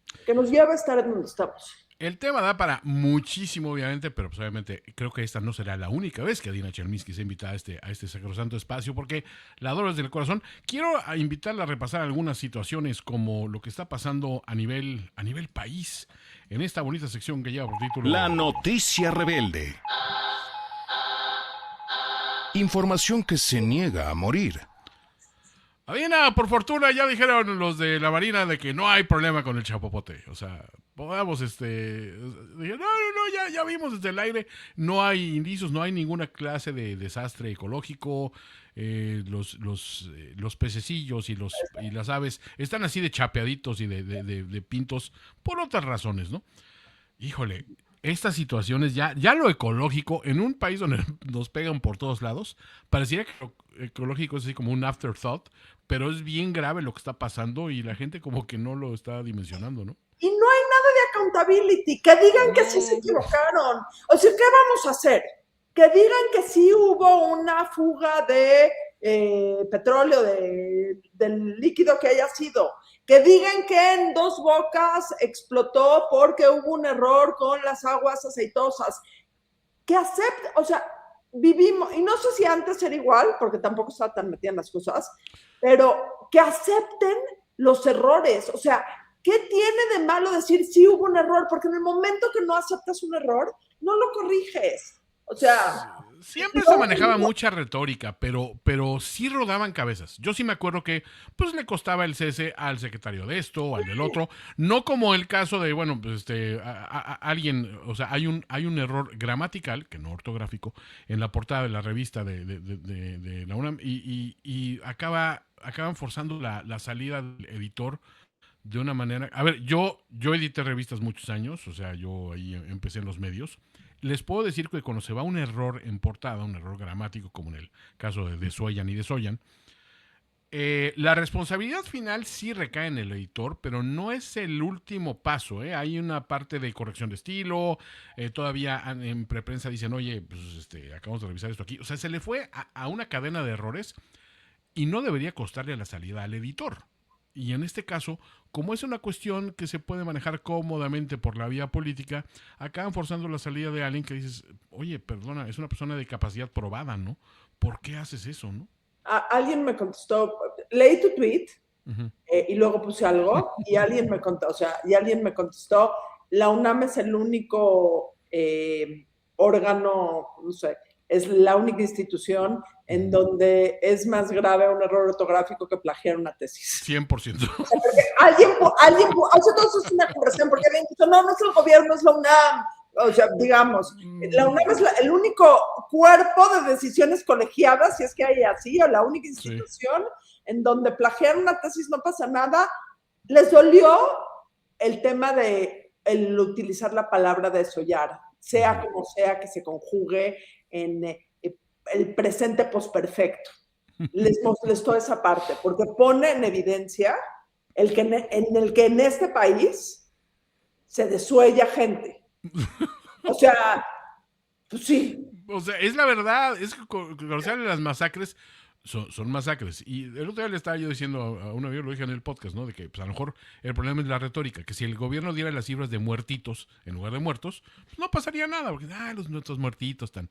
El tema da para muchísimo, obviamente, pero pues, obviamente creo que esta no será la única vez que Adina Chelminsky se invita a este sacrosanto espacio, porque la adoro desde el corazón. Quiero invitarla a repasar algunas situaciones como lo que está pasando a nivel país en esta bonita sección que lleva por título La noticia rebelde. Información que se niega a morir. Adina, por fortuna ya dijeron los de la Marina de que no hay problema con el chapopote. O sea, podamos, ya vimos desde el aire, no hay indicios, no hay ninguna clase de desastre ecológico. Los pececillos y las aves están así de chapeaditos y de pintos por otras razones, ¿no? Híjole, estas situaciones, ya lo ecológico, en un país donde nos pegan por todos lados, pareciera que lo ecológico es así como un afterthought, pero es bien grave lo que está pasando y la gente como que no lo está dimensionando, ¿no? Y no hay nada de accountability, que digan que sí se equivocaron. O sea, ¿qué vamos a hacer? Que digan que sí hubo una fuga de petróleo, del líquido que haya sido. Que digan que en Dos Bocas explotó porque hubo un error con las aguas aceitosas. Que acepten, o sea, vivimos, y no sé si antes era igual, porque tampoco estaba tan metida en las cosas, pero que acepten los errores. O sea, ¿qué tiene de malo decir sí hubo un error? Porque en el momento que no aceptas un error, no lo corriges. O sea... Siempre se manejaba mucha retórica, pero sí rodaban cabezas. Yo sí me acuerdo que pues le costaba el cese al secretario de esto o al del otro. No como el caso de, bueno, pues alguien, o sea, hay un error gramatical, que no ortográfico, en la portada de la revista de la UNAM y acaban forzando la salida del editor de una manera... A ver, yo edité revistas muchos años, o sea, yo ahí empecé en los medios. Les puedo decir que cuando se va un error en portada, un error gramático, como en el caso de Desoyan y Desoyan, la responsabilidad final sí recae en el editor, pero no es el último paso. Hay una parte de corrección de estilo, todavía en preprensa dicen, oye, pues acabamos de revisar esto aquí. O sea, se le fue a una cadena de errores y no debería costarle la salida al editor. Y en este caso, como es una cuestión que se puede manejar cómodamente por la vía política, acaban forzando la salida de alguien que dices, oye, perdona, es una persona de capacidad probada, ¿no? ¿Por qué haces eso, no? Alguien me contestó, leí tu tweet y luego puse algo y alguien me contestó, la UNAM es el único órgano, no sé, es la única institución en donde es más grave un error ortográfico que plagiar una tesis. 100%. O sea, porque alguien, o sea, todo eso es una conversación, porque alguien dijo, no es el gobierno, es la UNAM. O sea, digamos, la UNAM es el único cuerpo de decisiones colegiadas, si es que hay así, o la única institución en donde plagiar una tesis no pasa nada. Les dolió el tema de el utilizar la palabra desollar, sea como sea que se conjugue en el presente posperfecto. Les molestó esa parte, porque pone en evidencia en el que en este país se desuella gente. O sea, pues sí. O sea, es la verdad, es que conocer las masacres son masacres. Y el otro día le estaba yo diciendo a un amigo, lo dije en el podcast, ¿no? De que pues, a lo mejor el problema es la retórica, que si el gobierno diera las cifras de muertitos en lugar de muertos, pues no pasaría nada, porque nuestros muertitos tan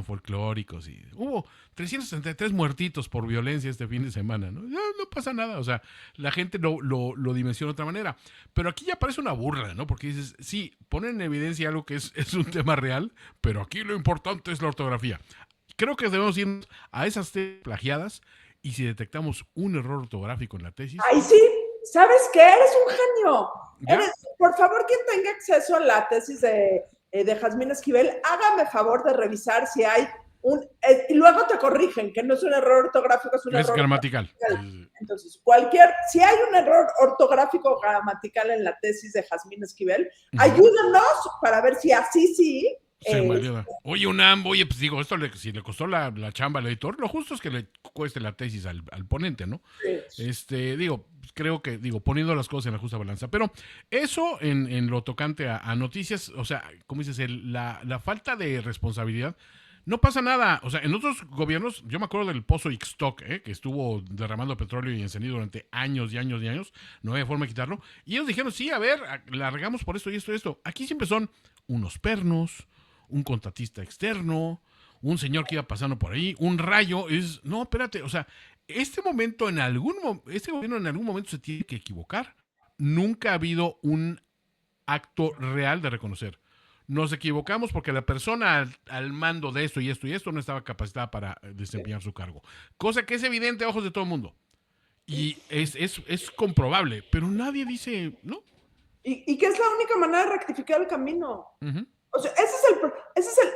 folclóricos. Y hubo 363 muertitos por violencia este fin de semana, ¿no? No pasa nada, o sea, la gente lo dimensiona de otra manera. Pero aquí ya parece una burla, ¿no? Porque dices, sí, ponen en evidencia algo que es un tema real, pero aquí lo importante es la ortografía. Creo que debemos ir a esas plagiadas y si detectamos un error ortográfico en la tesis... ¡Ay, sí! ¿Sabes qué? Eres un genio. Por favor, quien tenga acceso a la tesis de Jazmín Esquivel, hágame favor de revisar si hay y luego te corrigen, que no es un error ortográfico, es un error gramatical. Entonces, si hay un error ortográfico gramatical en la tesis de Jazmín Esquivel, ayúdenos para ver si así sí Se maldiera. Oye, oye, pues digo, si le costó la chamba al editor, lo justo es que le cueste la tesis al ponente, ¿no? Digo, creo que, poniendo las cosas en la justa balanza. Pero eso en lo tocante a noticias, o sea, como dices, la falta de responsabilidad, no pasa nada. O sea, en otros gobiernos, yo me acuerdo del pozo Ixtoc, que estuvo derramando petróleo y encendido durante años y años y años, no había forma de quitarlo. Y ellos dijeron, sí, a ver, la regamos por esto y esto y esto. Aquí siempre son unos pernos, un contratista externo, un señor que iba pasando por ahí, un rayo. No, espérate, o sea, este gobierno en algún momento se tiene que equivocar. Nunca ha habido un acto real de reconocer. Nos equivocamos porque la persona al mando de esto y esto y esto no estaba capacitada para desempeñar su cargo. Cosa que es evidente a ojos de todo el mundo. Y es comprobable, pero nadie dice, ¿no? Y que es la única manera de rectificar el camino. Uh-huh. O sea, ese es el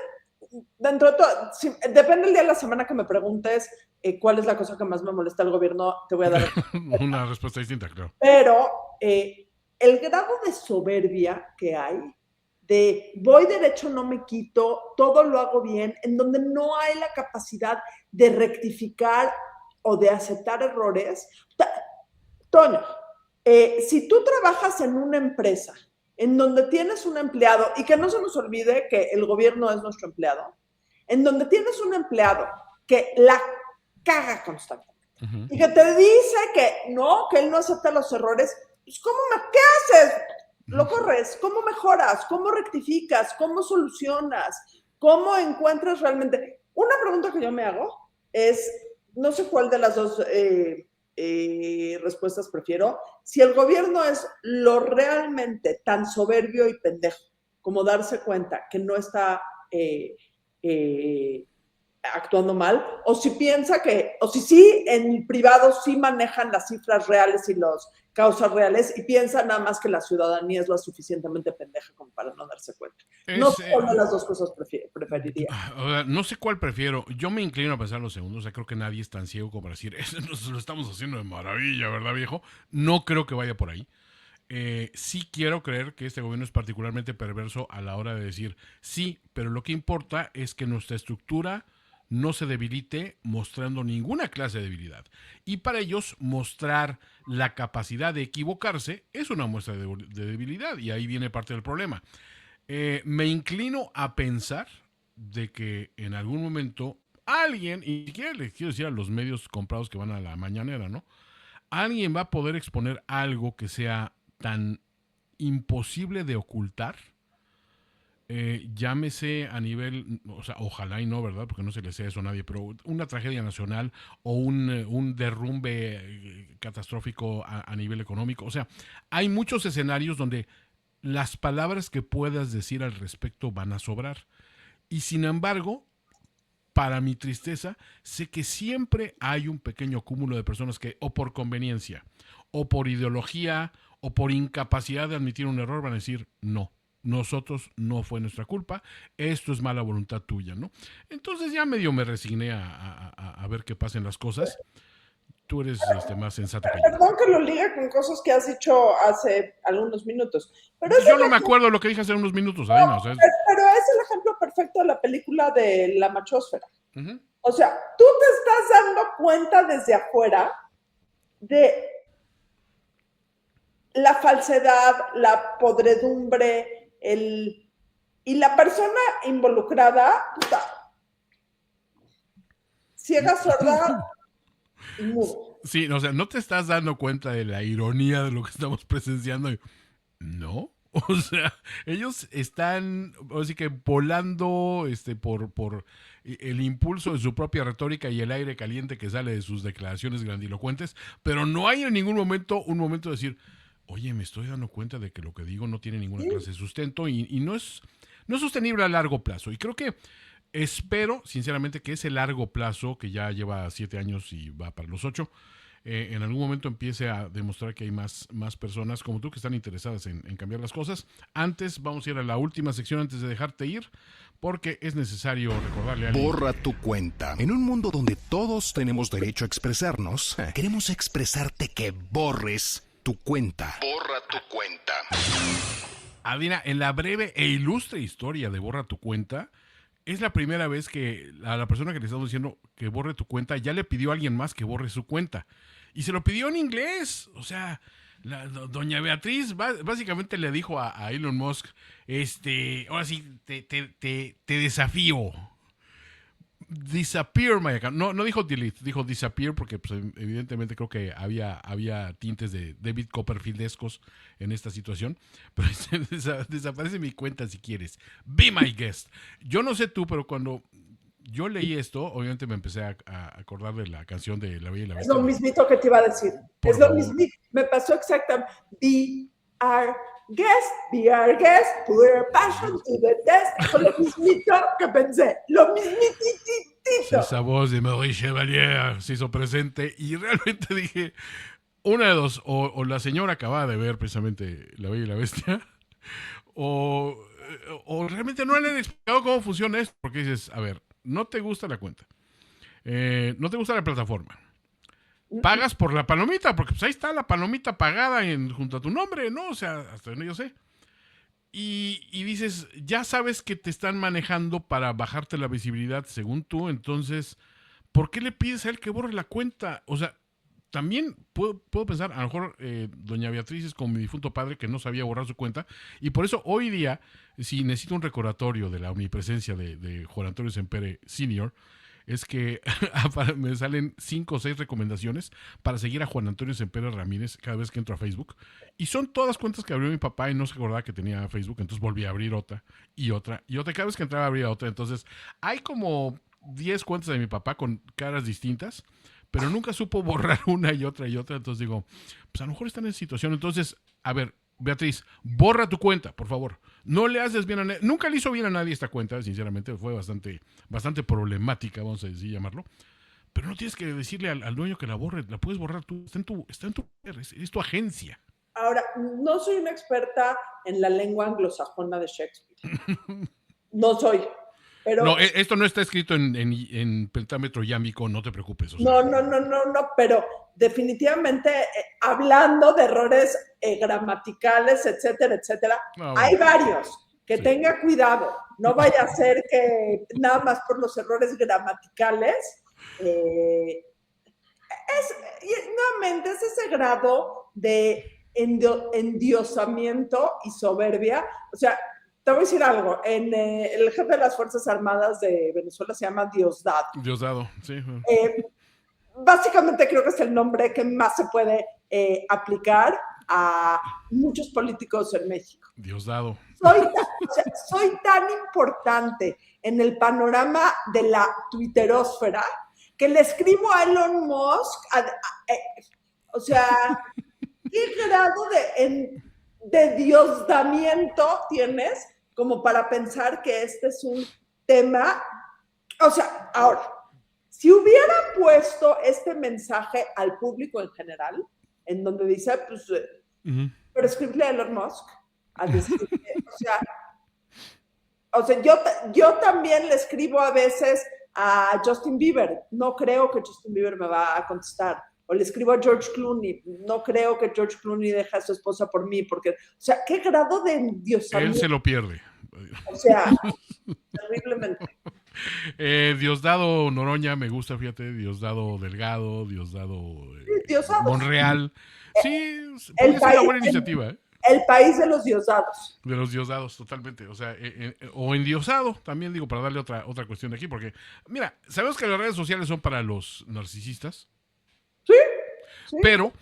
dentro de todo, depende el día de la semana que me preguntes cuál es la cosa que más me molesta al gobierno, te voy a dar una respuesta distinta, claro. Pero el grado de soberbia que hay, de voy derecho, no me quito, todo lo hago bien, en donde no hay la capacidad de rectificar o de aceptar errores. Toño, si tú trabajas en una empresa en donde tienes un empleado, y que no se nos olvide que el gobierno es nuestro empleado, en donde tienes un empleado que la caga constantemente, uh-huh, y que te dice que él no acepta los errores, pues ¿qué haces? Lo corres, ¿cómo mejoras? ¿Cómo rectificas? ¿Cómo solucionas? ¿Cómo encuentras realmente? Una pregunta que yo me hago es, no sé cuál de las dos respuestas prefiero, si el gobierno es lo realmente tan soberbio y pendejo como darse cuenta que no está actuando mal, o si piensa o si sí en privado sí manejan las cifras reales y las causas reales y piensa nada más que la ciudadanía es lo suficientemente pendeja como para no darse cuenta. No sé cuál de las dos cosas preferiría. No sé cuál prefiero. Yo me inclino a pensar lo segundo. O sea, creo que nadie es tan ciego como para decir, eso nos lo estamos haciendo de maravilla, ¿verdad, viejo? No creo que vaya por ahí. Sí quiero creer que este gobierno es particularmente perverso a la hora de decir sí, pero lo que importa es que nuestra estructura no se debilite mostrando ninguna clase de debilidad. Y para ellos mostrar la capacidad de equivocarse es una muestra de debilidad, y ahí viene parte del problema. Me inclino a pensar de que en algún momento alguien, y ni siquiera les quiero decir a los medios comprados que van a la mañanera, ¿no? Alguien va a poder exponer algo que sea tan imposible de ocultar, llámese a nivel, o sea, ojalá y no, ¿verdad? Porque no se le sea eso a nadie, pero una tragedia nacional o un derrumbe catastrófico a nivel económico. O sea, hay muchos escenarios donde las palabras que puedas decir al respecto van a sobrar. Y sin embargo, para mi tristeza, sé que siempre hay un pequeño cúmulo de personas que, o por conveniencia, o por ideología, o por incapacidad de admitir un error, van a decir no. Nosotros no fue nuestra culpa, esto es mala voluntad tuya, ¿no? Entonces ya medio me resigné a ver qué pasen las cosas. Tú eres más sensato que yo. Perdón que lo liga con cosas que has dicho hace algunos minutos. Pero yo no me acuerdo lo que dije hace unos minutos, Adina. O sea, pero es el ejemplo perfecto de la película de la machósfera. Uh-huh. O sea, tú te estás dando cuenta desde afuera de la falsedad, la podredumbre, y la persona involucrada, puta, ciega, sorda y mudo. Sí, o sea, ¿no te estás dando cuenta de la ironía de lo que estamos presenciando? No, o sea, ellos están, así que volando por el impulso de su propia retórica y el aire caliente que sale de sus declaraciones grandilocuentes, pero no hay en ningún momento un momento de decir, oye, me estoy dando cuenta de que lo que digo no tiene ninguna clase de sustento y no es sostenible a largo plazo. Y creo que espero, sinceramente, que ese largo plazo, que ya lleva 7 años y va para los 8, en algún momento empiece a demostrar que hay más personas como tú que están interesadas en cambiar las cosas. Antes, vamos a ir a la última sección antes de dejarte ir, porque es necesario recordarle a alguien. Borra tu cuenta. En un mundo donde todos tenemos derecho a expresarnos, queremos expresarte que borres tu cuenta. Borra tu cuenta. Adina, en la breve e ilustre historia de Borra tu Cuenta, es la primera vez que a la persona que le estamos diciendo que borre tu cuenta ya le pidió a alguien más que borre su cuenta. Y se lo pidió en inglés. O sea, doña Beatriz básicamente le dijo a Elon Musk, ahora sí, te desafío. Disappear my account. No dijo delete, dijo disappear porque pues, evidentemente creo que había tintes de David Copperfieldescos en esta situación. Pero desaparece mi cuenta si quieres. Be my guest. Yo no sé tú, pero cuando yo leí esto, obviamente me empecé a acordar de la canción de La Bella y la Bestia. Es lo mismito que te iba a decir. Es lo mismito. Me pasó exactamente. Be our guest, put our passion to the test. Fue lo mismito que pensé. Lo mismititito. Esa voz de Maurice Chevalier se hizo presente y realmente dije, una de dos, o la señora acababa de ver precisamente La Bella y la Bestia, o realmente no le han explicado cómo funciona esto, porque dices, a ver, no te gusta la cuenta, no te gusta la plataforma, pagas por la palomita, porque pues ahí está la palomita pagada junto a tu nombre, ¿no? O sea, hasta donde yo sé. Y dices, ya sabes que te están manejando para bajarte la visibilidad según tú, entonces, ¿por qué le pides a él que borre la cuenta? O sea, también puedo pensar, a lo mejor doña Beatriz es como mi difunto padre que no sabía borrar su cuenta, y por eso hoy día, si necesito un recordatorio de la omnipresencia de Juan Antonio Sempere Sr., es que me salen 5 o 6 recomendaciones para seguir a Juan Antonio Sempere Ramírez cada vez que entro a Facebook. Y son todas cuentas que abrió mi papá y no se acordaba que tenía Facebook, entonces volví a abrir otra y otra y otra. Cada vez que entraba abría otra. Entonces hay como 10 cuentas de mi papá con caras distintas, pero nunca supo borrar una y otra y otra. Entonces digo, pues a lo mejor están en situación. Entonces, a ver, Beatriz, borra tu cuenta, por favor. No le haces bien a nadie. Nunca le hizo bien a nadie esta cuenta, sinceramente. Fue bastante problemática, vamos a decir, llamarlo. Pero no tienes que decirle al dueño que la borre. La puedes borrar tú. Está en tu es tu agencia. Ahora, no soy una experta en la lengua anglosajona de Shakespeare. No soy. Pero, no, esto no está escrito en pentámetro yámico, no te preocupes. O sea. No, pero definitivamente hablando de errores gramaticales, etcétera, hay varios. Que tenga cuidado. No vaya a ser que nada más por los errores gramaticales nuevamente es ese grado de endiosamiento y soberbia. O sea, te voy a decir algo, el jefe de las Fuerzas Armadas de Venezuela se llama Diosdado. Diosdado, sí. Básicamente creo que es el nombre que más se puede aplicar a muchos políticos en México. Diosdado. Soy tan importante en el panorama de la twitterósfera que le escribo a Elon Musk, o sea, ¿qué grado de diosdamiento tienes como para pensar que este es un tema? O sea, ahora, si hubiera puesto este mensaje al público en general, en donde dice, pues, pero escribirle a Elon Musk, a decirle, o sea, yo también le escribo a veces a Justin Bieber, no creo que Justin Bieber me va a contestar. O le escribo a George Clooney, no creo que George Clooney deje a su esposa por mí, porque, o sea, ¿qué grado de endiosamiento? Él se lo pierde. O sea, terriblemente. Diosdado Noroña, me gusta, fíjate, Diosdado Delgado, Diosdado Monreal. Sí, es una buena iniciativa, ¿eh? El país de los diosados. De los diosados, totalmente. O sea, o endiosado, también digo, para darle otra cuestión de aquí, porque, mira, sabemos que las redes sociales son para los narcisistas. Sí. Pero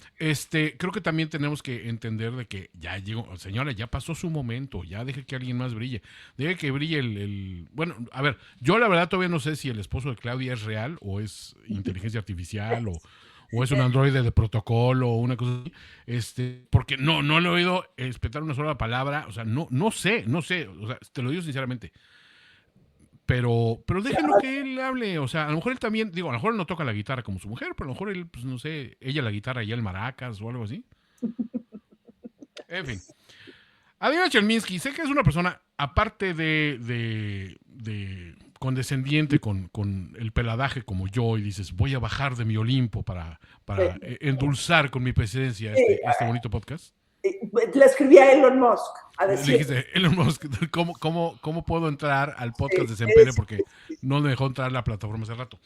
creo que también tenemos que entender de que ya llegó, señora, ya pasó su momento, ya deje que alguien más brille, deje que brille el... Bueno, a ver, yo la verdad todavía no sé si el esposo de Claudia es real o es inteligencia artificial o es un androide de protocolo o una cosa así, porque no le he oído espetar una sola palabra, o sea, no sé, o sea, te lo digo sinceramente. Pero déjenlo que él hable, o sea, a lo mejor él también, digo, a lo mejor él no toca la guitarra como su mujer, pero a lo mejor él, pues no sé, ella la guitarra y él maracas o algo así. En fin. Adina Chelminsky, sé que es una persona, aparte de condescendiente con el peladaje como yo, y dices, voy a bajar de mi Olimpo para endulzar con mi presencia este bonito podcast. le escribí a Elon Musk a Le decir, dijiste, Elon Musk, ¿cómo puedo entrar al podcast de Sempere? Porque no me dejó entrar la plataforma hace rato.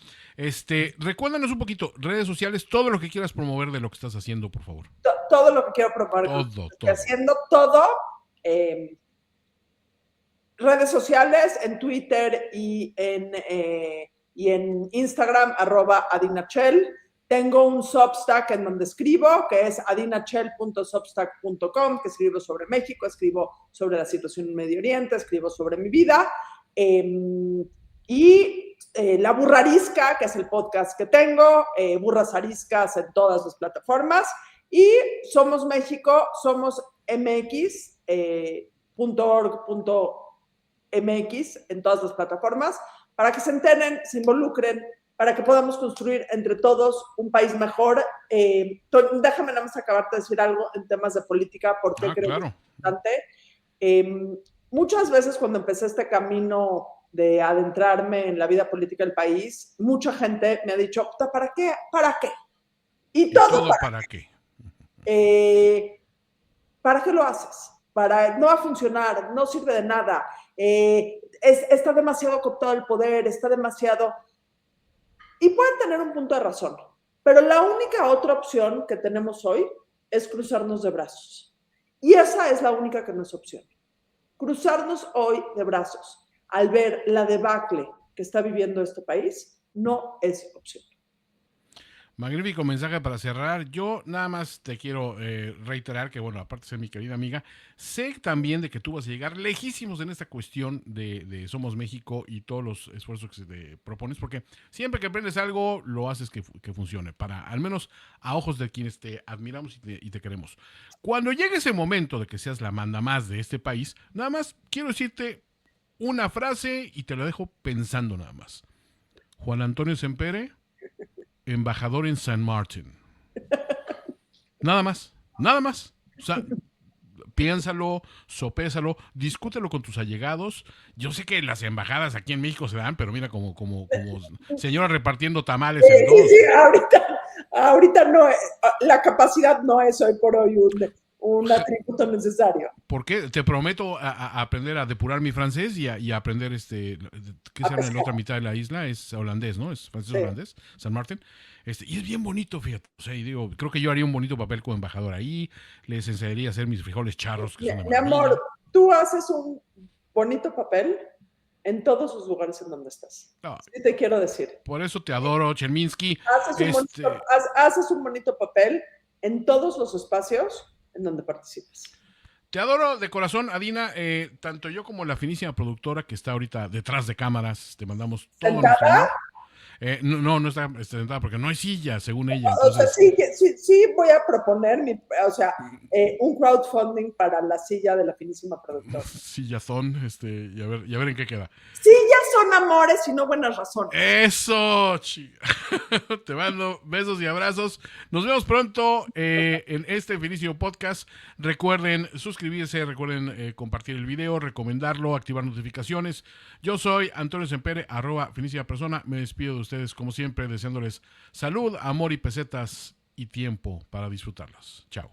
Recuérdanos un poquito, redes sociales, todo lo que quieras promover de lo que estás haciendo, por favor. todo lo que quiero promover, Todo. haciendo todo, redes sociales, en Twitter y en Instagram, @adinachel. Tengo un Substack en donde escribo, que es adinachel.substack.com, que escribo sobre México, escribo sobre la situación en Medio Oriente, escribo sobre mi vida. La Burrarisca, que es el podcast que tengo, Burras Ariscas en todas las plataformas. Y Somos México, somos mx.org.mx en todas las plataformas, para que se enteren, se involucren, para que podamos construir entre todos un país mejor. Déjame nada más acabarte de decir algo en temas de política, porque creo que es importante. Muchas veces cuando empecé este camino de adentrarme en la vida política del país, mucha gente me ha dicho, ¿para qué? ¿Para qué? ¿Y todo para qué? ¿Para qué lo haces? No va a funcionar, no sirve de nada. Está demasiado cooptado el poder, está demasiado... Y pueden tener un punto de razón, pero la única otra opción que tenemos hoy es cruzarnos de brazos. Y esa es la única que no es opción. Cruzarnos hoy de brazos al ver la debacle que está viviendo este país no es opción. Magnífico mensaje para cerrar. Yo nada más te quiero reiterar que, bueno, aparte de ser mi querida amiga, sé también de que tú vas a llegar lejísimos en esta cuestión de Somos México y todos los esfuerzos que te propones, porque siempre que aprendes algo, lo haces que funcione, al menos a ojos de quienes te admiramos y te queremos. Cuando llegue ese momento de que seas la mandamás de este país, nada más quiero decirte una frase y te la dejo pensando nada más. Juan Antonio Sempere, embajador en San Martín. Nada más. O sea, piénsalo, sopésalo, discútelo con tus allegados. Yo sé que las embajadas aquí en México se dan, pero mira, como señora repartiendo tamales en dos. Sí, ahorita no, la capacidad no es hoy por hoy un atributo necesario. ¿Por qué? Te prometo a aprender a depurar mi francés y a aprender ¿qué se habla en la otra mitad de la isla? Es holandés, ¿no? Es francés holandés, San Martín. Y es bien bonito, fíjate. O sea, y digo, creo que yo haría un bonito papel como embajador ahí. Les enseñaría a hacer mis frijoles charros. Que son de mi amor, tú haces un bonito papel en todos los lugares en donde estás. No, sí te quiero decir. Por eso te adoro, Cherminsky. Haces un bonito papel en todos los espacios en donde participas. Te adoro de corazón, Adina. Tanto yo como la finísima productora que está ahorita detrás de cámaras, te mandamos todo nuestro amor. No está sentada porque no hay silla, según ella. Entonces... O sea, sí voy a proponer un crowdfunding para la silla de la finísima productora. Sillazón, y a ver en qué queda. Sillas son amores y no buenas razones. ¡Eso! Te mando besos y abrazos. Nos vemos pronto en este finísimo podcast. Recuerden suscribirse, recuerden compartir el video, recomendarlo, activar notificaciones. Yo soy Antonio Sempere, @finísima persona. Me despido de ustedes como siempre, deseándoles salud, amor y pesetas y tiempo para disfrutarlas. Chao.